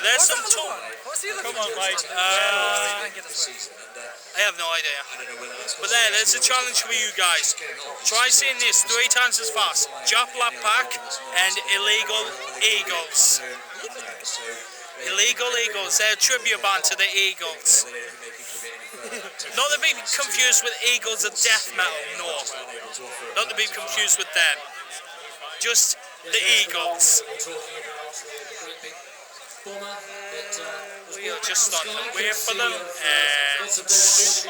There's some tongue. What's the other Come on, mate. I have no idea. But there's a challenge for you guys. Try saying this 3 times as fast. Jack Blackpack and Illegal Eagles. Illegal Eagles, they're a tribute band to the Eagles. Not to be confused with Eagles of death metal, no. Not to be confused with them. Just the Eagles. We are just on the way for them, and this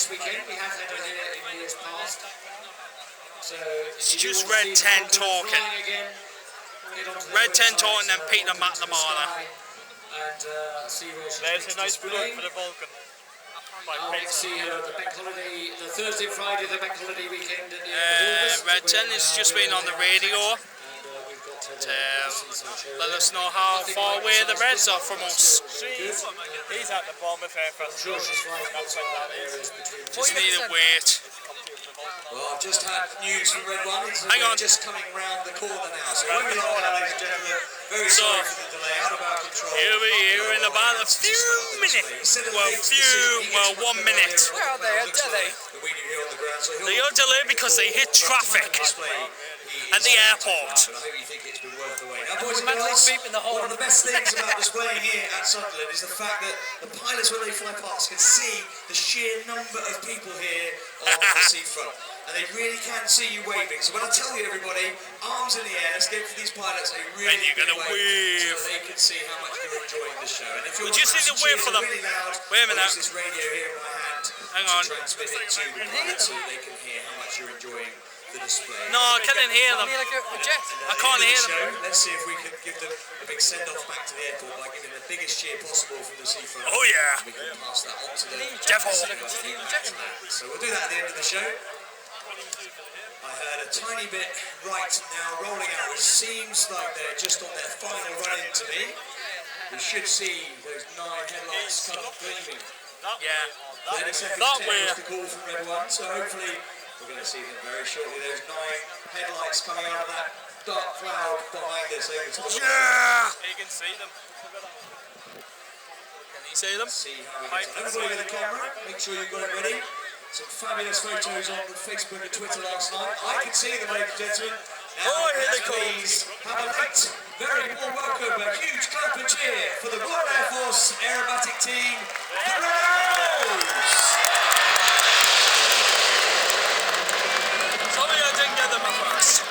weekend we have had it here in years past. So it's just Red 10 talking. Red 10 talking and Peter McNamara. There's a nice plug for the Vulcan. See the bank holiday, the Thursday, Friday, the bank holiday weekend at the end of August. Red 10 has just been on the radio. Let us know how far away the Reds are from us. He's at the Bournemouth Air Festival. Just need to wait. Well, I've just had news from Red One. It's Hang on. just coming round the corner now. So when we are, ladies and gentlemen, very sorry for the delay, out of our control. He'll be here in about a few minutes. Well, 1 minute. Where are they? Are they? They are delayed because they hit traffic at the airport. I hope you think it's been worth the wait. Now, boys and Mentally girls, beeping the horn. one of the best things about displaying here at Sunderland is the fact that the pilots, when they fly past, can see the sheer number of people here on the seafront. And they really can see you waving. So when I tell you, everybody, arms in the air, let's give these pilots a really And you're big gonna wave wave. so they can see how much they're enjoying the show. And if you're We just need to wait for them. really loud, Wait a minute. I'll use this radio here in my hand Hang to on. transmit it to the pilots so they can hear how much you're enjoying the display. No, I can't hear them. Like a jet. I can't hear Show. them. Let's see if we can give them a big send-off back to the airport by giving the biggest cheer possible from the seafront. Oh yeah. We can pass that on to the Devil. So we'll do that at the end of the show. I heard a tiny bit right now rolling out, which seems like they're just on their final run into me. We should see those 9 headlights come gleaming. Yeah. 30 seconds That 10 way. was the call from Red One, so hopefully we're going to see them very shortly. Those 9 headlights coming out of that dark cloud behind us over to the Yeah. You can see them. Can you see them? see how we get on. Everybody with a camera, make sure you've got it ready. Some fabulous photos on Facebook and Twitter last night. I can see them, ladies and gentlemen. Now, here they come. please have a late, very warm welcome, a huge clap and cheer for the Royal Air Force aerobatic team, the Rose! Sorry I didn't get them at first.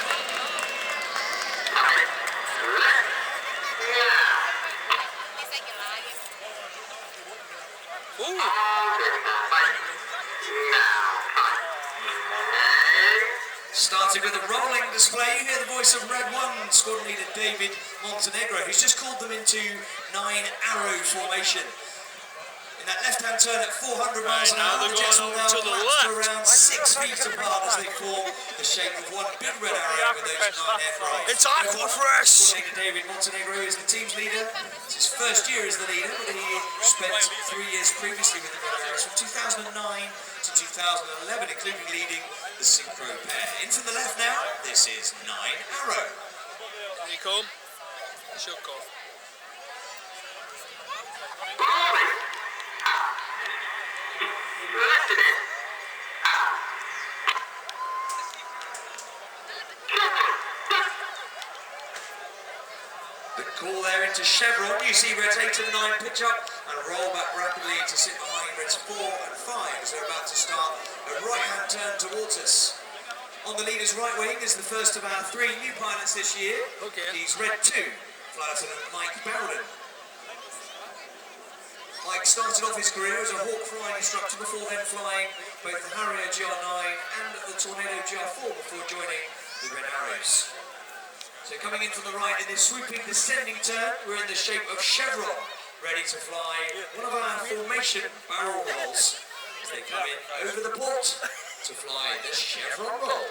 Ooh. Starting with a rolling display, you hear the voice of Red One, squad leader David Montenegro, who's just called them into 9-arrow formation. In that left-hand turn at 400 miles an hour, now the they're jets going will now to the collapse to left. around 6 feet apart as they form the shape of one big red arrow with those 9 aircraft. It's Aquafresh. Squad leader David Montenegro is the team's leader. It's his first year as the leader, but he spent 3 years previously with the Red Arrows from 2009 to 2011, including leading the synchro pair. In from the left now, this is 9-arrow. Can you come? You should come. The call there into chevron. You see Reds 8 and 9 pitch up and roll back rapidly to sit behind Reds 4 and 5 as they're about to start a right-hand turn towards us. On the leader's right wing is the first of our 3 new pilots this year. Okay. He's Red 2, Flight Lieutenant Mike Bowden. Ike started off his career as a hawk flying instructor before then flying both the Harrier GR9 and the Tornado GR4 before joining the Red Arrows. So coming in from the right in this swooping descending turn, we're in the shape of chevron, ready to fly one of our formation barrel rolls as they come in over the port to fly the chevron roll.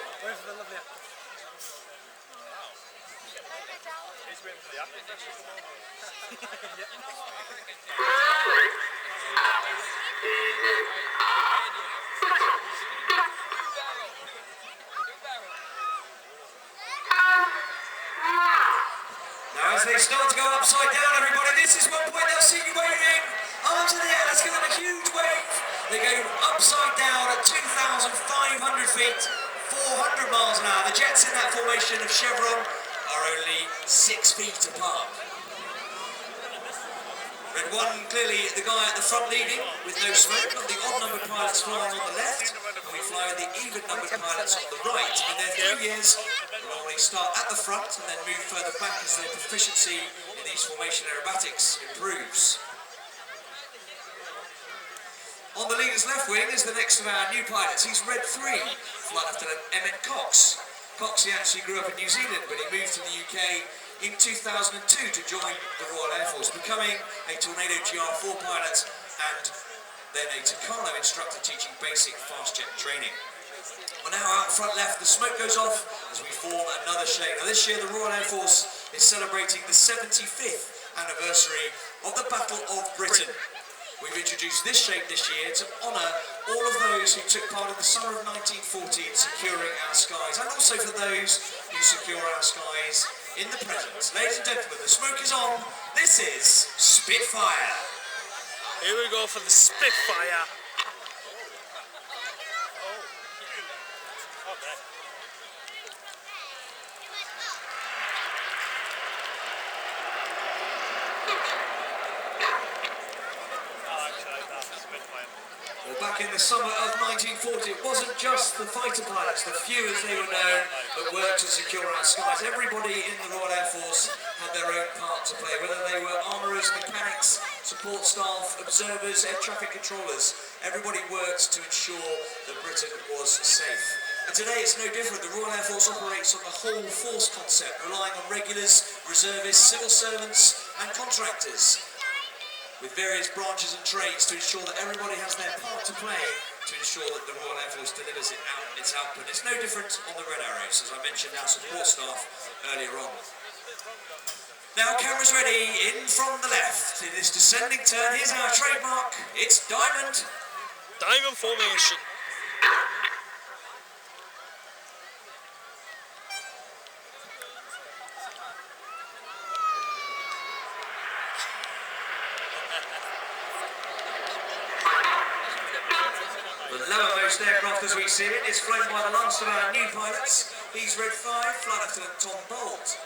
Now as they start to go upside down, everybody, this is one point they'll see you waving. Arms in the air, let's give them a huge wave. They go upside down at 2,500 feet, 400 miles an hour. The jets in that formation of chevron are only 6 feet apart. Red 1, clearly the guy at the front leading with no smoke, got the odd-numbered pilots flying on the left, and we fly with the even-numbered pilots on the right. In their 3 years, they'll normally start at the front and then move further back as their proficiency in these formation aerobatics improves. On the leader's left wing is the next of our new pilots. He's Red 3, Flight Lieutenant Emmett Cox. Cox, he actually grew up in New Zealand, but he moved to the UK in 2002 to join the Royal Air Force, becoming a Tornado GR4 pilot and then a Tucano instructor teaching basic fast jet training. Well, now out front left, the smoke goes off as we form another shape. Now this year the Royal Air Force is celebrating the 75th anniversary of the Battle of Britain. We've introduced this shape this year to honour all of those who took part in the summer of 1940 in securing our skies, and also for those who secure our skies in the present. Ladies and gentlemen, the smoke is on. This is Spitfire. Here we go for the Spitfire. Well, back in the summer of 1940, it wasn't just the fighter pilots, the few as they were known, that worked to secure our skies. Everybody in the Royal Air Force had their own part to play, whether they were armourers, mechanics, support staff, observers, air traffic controllers. Everybody worked to ensure that Britain was safe. And today it's no different. The Royal Air Force operates on the whole force concept, relying on regulars, reservists, civil servants and contractors, with various branches and trades to ensure that everybody has their part to play to ensure that the Royal Air Force delivers its output. It's no different on the Red Arrows, as I mentioned our support staff earlier on. Now cameras ready, in from the left, in this descending turn, here's our trademark, it's Diamond. Diamond formation. The lowermost aircraft as we see it is flown by the last of our new pilots. He's Red 5, Flight Lieutenant Tom Bolt.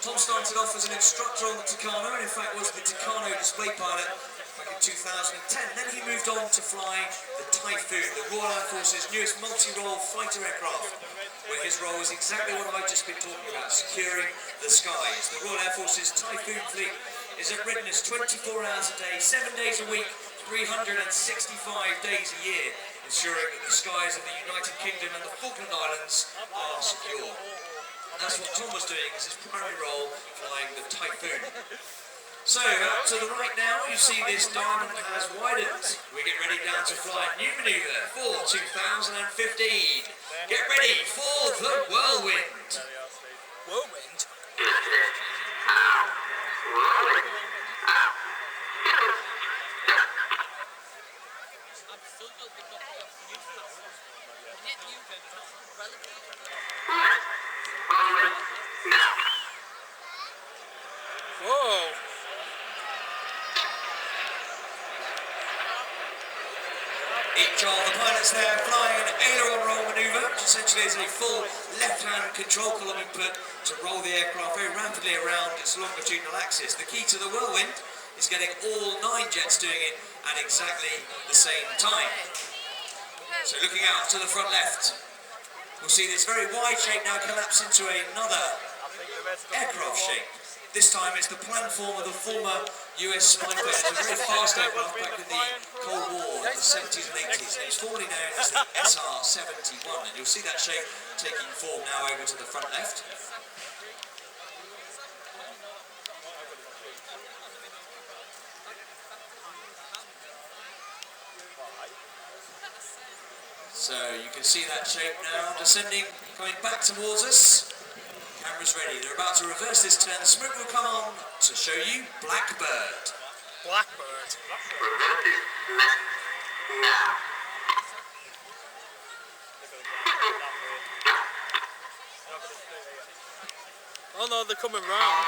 Tom started off as an instructor on the Tucano, and in fact was the Tucano display pilot back in 2010. Then he moved on to fly the Typhoon, the Royal Air Force's newest multi-role fighter aircraft, where his role is exactly what I've just been talking about, securing the skies. The Royal Air Force's Typhoon fleet is at readiness 24 hours a day, 7 days a week, 365 days a year, ensuring that the skies of the United Kingdom and the Falkland Islands are secure. And that's what Tom was doing as his primary role, flying the Typhoon. So, out to the right now, you see this diamond has widened. We get ready now to fly a new manoeuvre for 2015. Get ready for the Whirlwind. Whirlwind? Whoa! Each of the pilots there flying an aileron roll manoeuvre, which essentially is a full left-hand control column input to roll the aircraft very rapidly around its longitudinal axis. The key to the Whirlwind is getting all 9 jets doing it at exactly the same time. So looking out to the front left, we'll see this very wide shape now collapse into another aircraft shape. This time it's the platform of the former US spy plane. It's a very fast aircraft back in the Cold War, the 70s and 80s. It's formerly known as the SR-71, and you'll see that shape taking form now over to the front left. So you can see that shape now descending, coming back towards us. Camera's ready. They're about to reverse this turn. The smoke will come on to show you Blackbird. Blackbird. Oh no, they're coming round.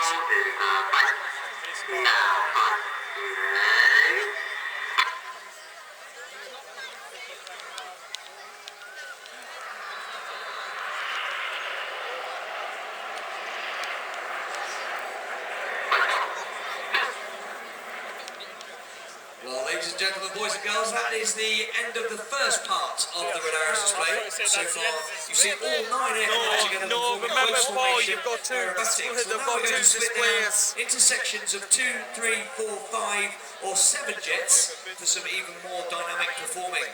Well, ladies and gentlemen, boys and girls, that is the end of the first part of the Red Arrows display. So far, you've seen all 9 aircraft together. No, remember 4, you've got 2. Aerobatics. They've Now got we're 2 going to split down displays. into sections of 2, 3, 4, 5 or 7 jets for some even more dynamic performing.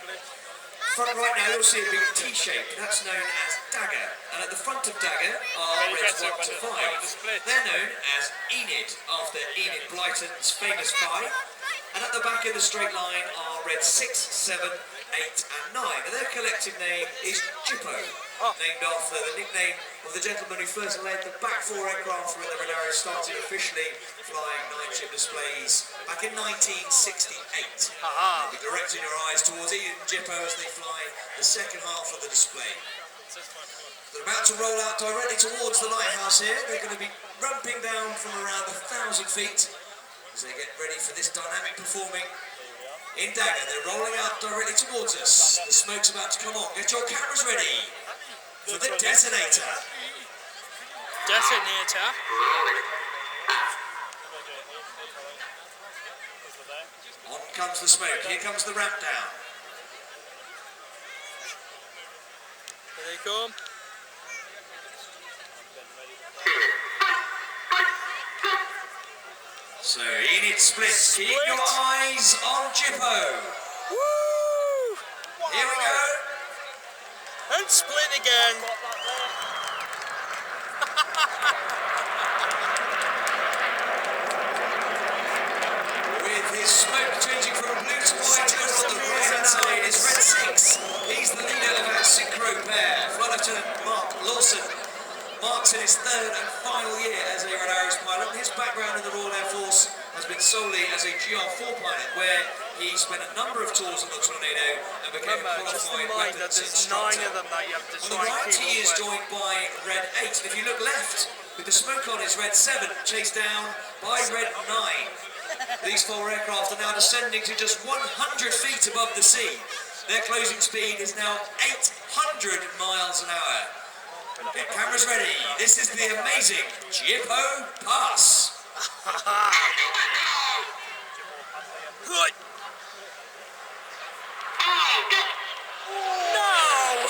Front right now you'll see a big T shape, that's known as Dagger, and at the front of Dagger are reds 1 to 5. They're known as Enid, after Enid Blyton's famous 5, and at the back of the straight line are reds 6, 7, 8 and 9, and their collective name is Jippo, named after the nickname of the gentleman who first led the back 4 aircraft when the Red Arrows started officially flying 9-ship displays back in 1968. You'll be directing your eyes towards Ian and Jippo as they fly the second half of the display. They're about to roll out directly towards the lighthouse here. They're going to be ramping down from around 1,000 feet as they get ready for this dynamic performing in Dagger. They're rolling out directly towards us. The smoke's about to come on. Get your cameras ready for the detonator. Detonator. On comes the smoke. Here comes the ramp down. Here they come. So Enid splits. Keep your eyes on Jippo. Woo! Here we go. And split again. With his smoke changing from blue to white over on the right hand side is red 6. He's the leader of our synchro pair. Flight Lieutenant Mark Lawson. Mark's in his 3rd and final year as a Red Arrows pilot. His background in the Royal Air Force has been solely as a GR4 pilot, where he spent a number of tours on the Tornado and became a qualified weapons instructor. That there's 9 of them that you have to On the try and right, keep he is up with. joined by red 8. And if you look left, with the smoke on, is red 7, chased down by red 9. These 4 aircraft are now descending to just 100 feet above the sea. Their closing speed is now 800 miles an hour. Get cameras ready. This is the amazing Jippo Pass. Good. No!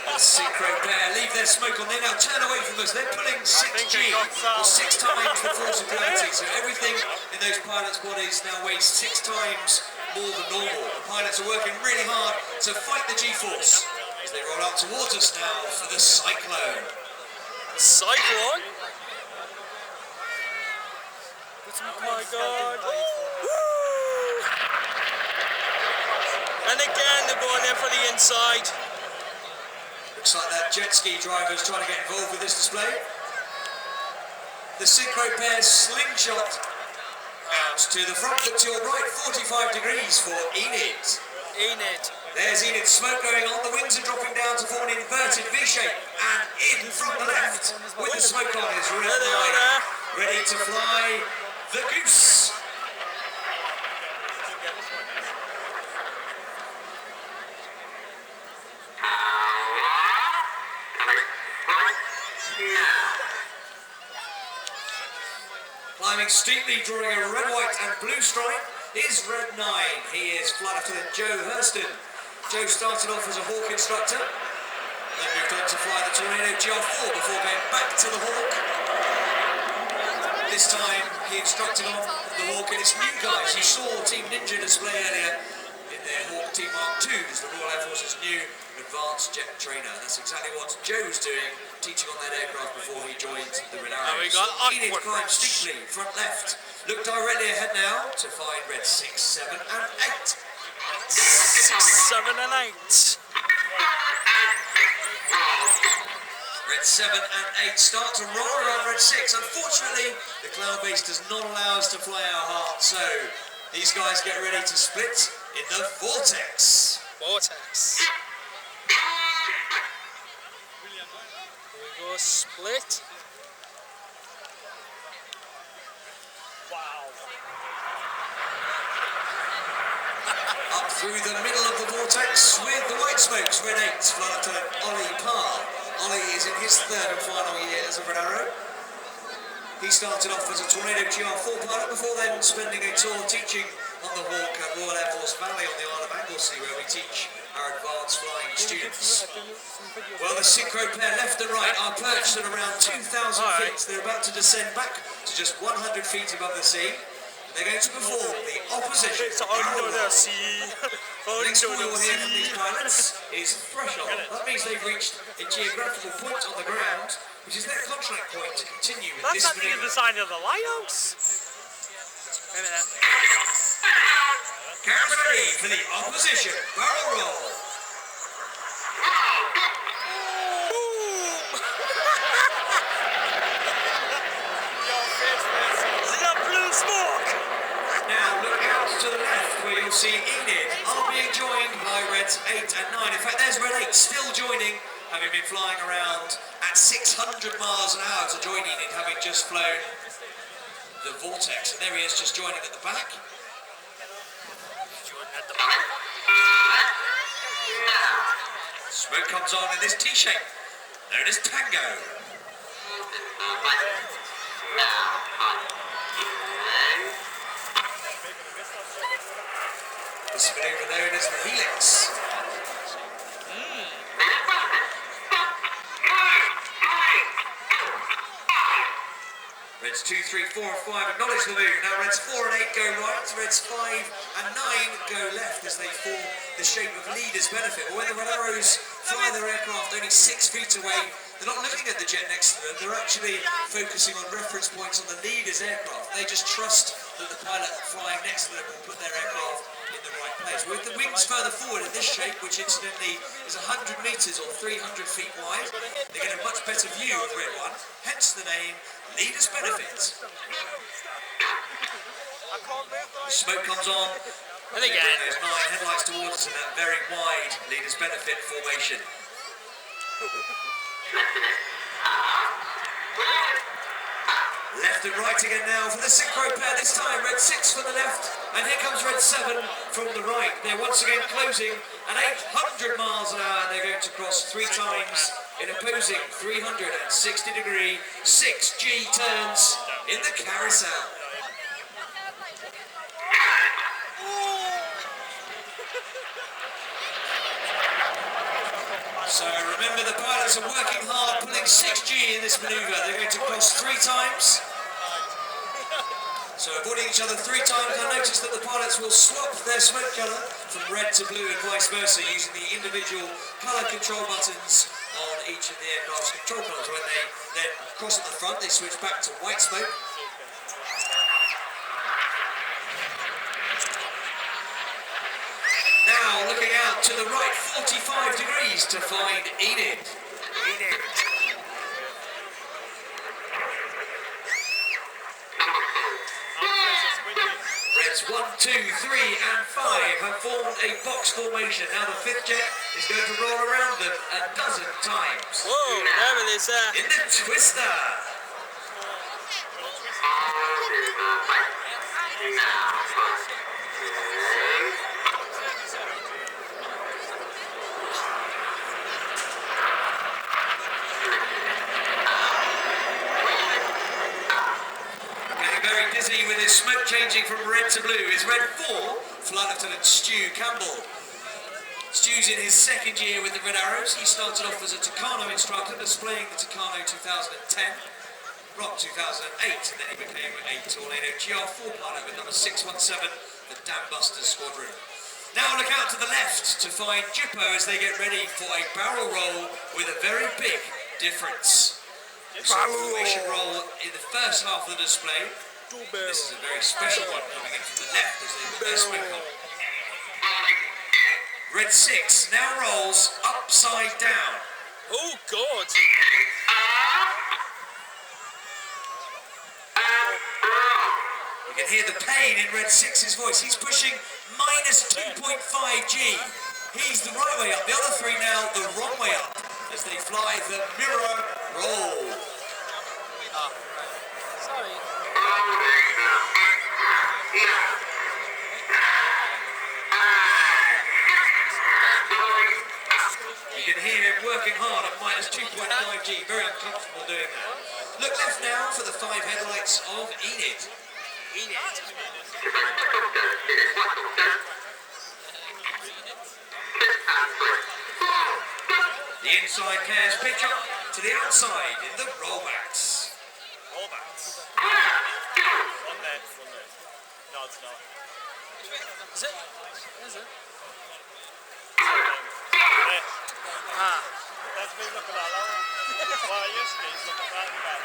The synchro pair leave their smoke on. They now turn away from us. They're pulling 6G, or 6 times the force of gravity. So everything in those pilots' bodies now weighs 6 times more than normal. The pilots are working really hard to fight the G-force as they roll out towards us now for the Cyclone. Cyclone? Oh my god. Woo! And again they're going in for the inside. Looks like that jet ski driver is trying to get involved with this display. The synchro pair slingshot out to the front, look to your right, 45 degrees for Enid. Enid. There's Enid's smoke going on, the winds are dropping down to form an inverted V shape, and in from the left, with the smoke on, is red 9, ready to fly the Goose. Climbing steeply, drawing a red, white and blue stripe, is red 9. He is Flight Lieutenant Joe Hurston. Joe started off as a Hawk instructor. Then moved on to fly the Tornado GR4 before going back to the Hawk. This time he instructed on the Hawk and its new guys. You saw Team Ninja display earlier in their Hawk Team Mark IIs, the Royal Air Force's new advanced jet trainer. That's exactly what Joe's doing, teaching on that aircraft before he joined the Red Arrows. And we got Enid climbs steeply, front left. Look directly ahead now to find red 6, 7 and 8. 6, 7 and 8. Red 7 and 8 start to roll around red 6. Unfortunately, the cloud base does not allow us to fly our heart, so these guys get ready to split in the vortex. Vortex. Here we go, split. Up through the middle of the vortex with the white smokes, red 8, Flight Lieutenant Ollie Parr. Ollie is in his third and final year as a Red Arrow. He started off as a Tornado GR4 pilot before then spending a tour teaching on the Hawk at Royal Air Force Valley on the Isle of Anglesey, where we teach our advanced flying students. Well, the synchro pair left and right are perched at around 2,000 feet. They're about to descend back to just 100 feet above the sea. They're going to perform the opposition. Under the sea. Next one you'll hear from these pilots is threshold. That means they've reached a geographical point on the ground, which is their contract point to continue with this That's actually the sign of the lighthouse. Wait a minute. Cameras ready for the opposition. Barrel roll. Is that blue smoke? Now look out to the left where you'll see Enid are being joined by Reds 8 and 9. In fact, there's Red 8 still joining, having been flying around at 600 miles an hour to join Enid, having just flown the vortex. And there he is, just joining at the back. Smoke comes on in this T-shape, known as Tango. This maneuver known as Helix. Reds 2, 3, 4 and 5 acknowledge the move. Now Reds 4 and 8 go right, Reds 5 and 9 go left as they form the shape of leader's benefit. But when the Red Arrows fly their aircraft only 6 feet away, they're not looking at the jet next to them, they're actually focusing on reference points on the leader's aircraft. They just trust that the pilot flying next to them will put their aircraft in the right place. With the wings further forward in this shape, which incidentally is 100 metres or 300 feet wide, they get a much better view of Red 1, hence the name Leader's Benefit. Smoke comes on, And again. there's 9 headlights towards us in that very wide Leader's Benefit formation. Left and right again now for the synchro pair, this time Red 6 from the left, and here comes Red 7 from the right. They're once again closing at 800 miles an hour, and they're going to cross 3 times in opposing 360-degree 6G turns in the carousel. So remember, the pilots are working hard, pulling 6G in this manoeuvre. They're going to cross 3 times. So avoiding each other 3 times. I noticed that the pilots will swap their smoke colour from red to blue and vice versa using the individual colour control buttons on each of the aircraft's control panels. When they then cross at the front, they switch back to white smoke. Now looking out to the right 45 degrees to find Enid. Reds 1, 2, 3 and 5 have formed a box formation. Now the 5th jet is going to roll around them a dozen times. Whoa, there it is. In the twister. Very dizzy with his smoke changing from red to blue is Red 4, Flight Lieutenant Stu Campbell. Stu's in his second year with the Red Arrows. He started off as a Tucano instructor, displaying the Tucano 2010, from 2008, and then he became a Tornado GR4 pilot with number 617, the Dam Busters Squadron. Now look out to the left to find Jippo as they get ready for a barrel roll with a very big difference. We saw a formation roll in the first half of the display. This is a very special one coming in from the left as they put their smoke on. Red 6 now rolls upside down. Oh God! You can hear the pain in Red 6's voice. He's pushing minus 2.5 G. He's the right way up. The other three now the wrong way up as they fly the mirror roll. Sorry. You can hear him working hard at minus 2.5 G. Very uncomfortable doing that. Look left now for the 5 headlights of Enid. The inside pairs pitch up to the outside in the rollbacks. Rollbacks. One there. No, it's not. Is it? Is it? There. Ah. That's me looking at that. Well, I used to be looking at that.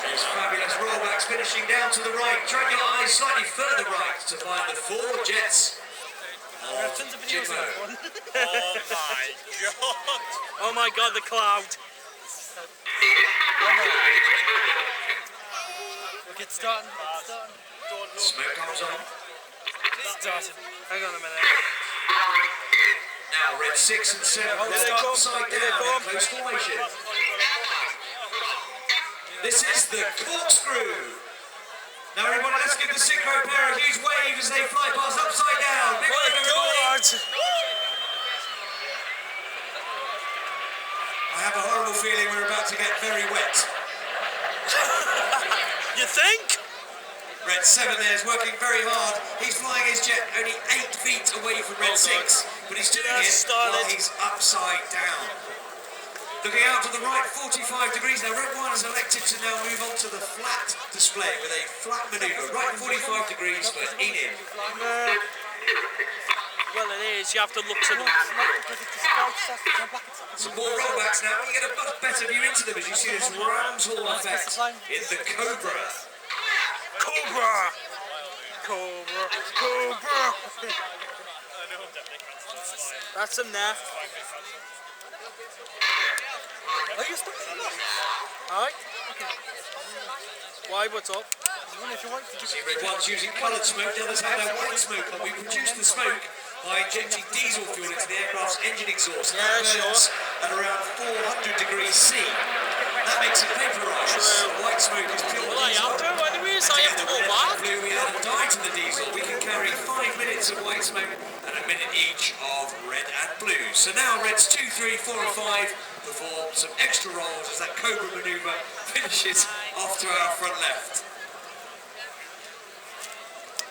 These fabulous rollbacks finishing down to the right. Drag your eyes slightly further right to find the 4 jets of Jippo. Oh my God. Oh my God, the cloud. Look, it's starting. It's starting. Smoke comes on. It's starting. Hang on a minute. Now Red 6 and 7 roll upside down in close formation. This is the corkscrew. Now everybody, let's give the synchro pair a huge wave as they fly past upside down. Big wave, everybody. I have a horrible feeling we're about to get very wet. You think? Red 7 there is working very hard. He's flying his jet only 8 feet away from Red 6, but he's doing it while he's upside down. Looking out to the right, 45 degrees. Now Red 1 has elected to now move on to the flat display with a flat manoeuvre. Right 45 degrees for Enid. Well, it is. You have to look to the... Some more rollbacks now. You get a much better view into them as you see this round hall effect in the Cobra. Cobra! Cobra! Cobra! That's him there. Are you stuck? Alright. Why, what's up? See, Red 1's using coloured smoke, the others have their white smoke on. We produce the smoke by injecting diesel fuel into the aircraft's engine exhaust. And that burns at around 400 degrees C. That makes it vaporise. White smoke is pure Well, I have to, anyways. I have to go back. Blue, we add a dye to the diesel. We can carry 5 minutes of white smoke and a minute each of red and blue. So now Reds 2, 3, 4 and 5 perform some extra rolls as that Cobra manoeuvre finishes off to our front left.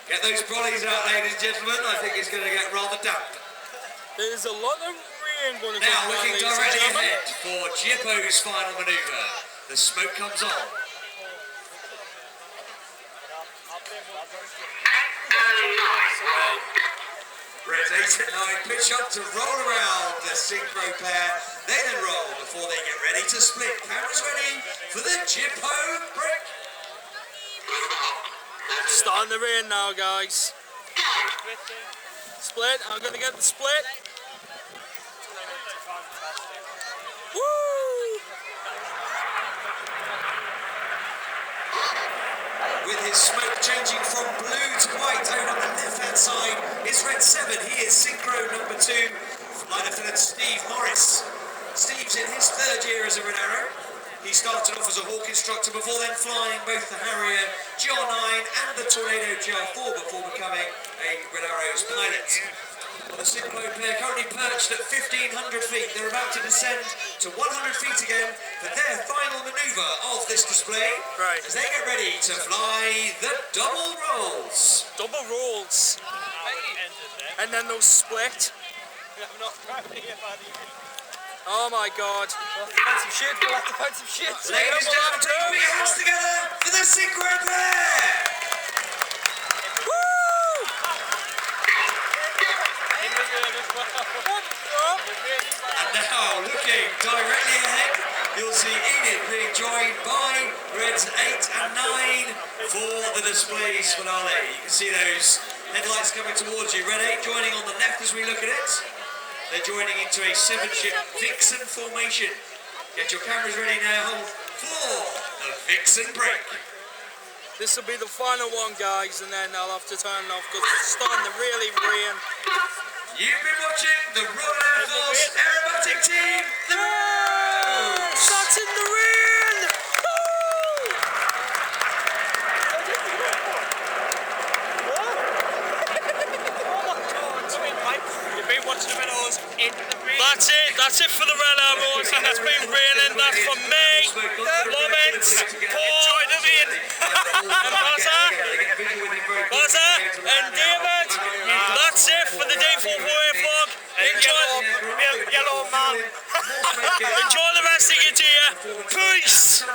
Get those brollies out, ladies and gentlemen. I think it's going to get rather damp. There's a lot of rain going to Now come looking down, directly ladies and ahead for Jippo's final manoeuvre. The smoke comes on. Reds 8 and 9 pitch up to roll around the synchro pair. They then roll before they get ready to split. Cameras ready for the Jippo break. Starting the rain now, guys. Split. I'm going to get the split. Woo! With his smoke changing from blue to white over on the left-hand side is Red 7. He is synchro number 2, Flight Lieutenant Steve Morris. Steve's in his 3rd year as a Red Arrow. He started off as a Hawk instructor before then flying both the Harrier GR9 and the Tornado GR4 before becoming a Red Arrows pilot. The Cyclone pair currently perched at 1,500 feet. They're about to descend to 100 feet again for their final manoeuvre of this display. Right. As they get ready to fly the double rolls. Double rolls. And then they'll split. Oh my god. We'll have to find some shit. We'll have to find some shit. Ladies and gentlemen, put your hands together for the Cyclone pair. And now, looking directly ahead, you'll see Enid being joined by Reds 8 and 9 for the displays finale. You can see those headlights coming towards you. Red 8 joining on the left as we look at it. They're joining into a 7-ship Vixen formation. Get your cameras ready now for the Vixen break. This will be the final one, guys, and then I'll have to turn it off because it's starting to really rain. You've been watching the Royal Air Force Aerobatic Team, the Rose! That's in the rain! You've been watching the videos in the rain. That's it for the Red Arrows. It's been raining. That's from me, Lawrence, Paul, and Buzzer, and David. That's it for the Dean448 vlog. Yellow man. Enjoy the rest of your day. Peace.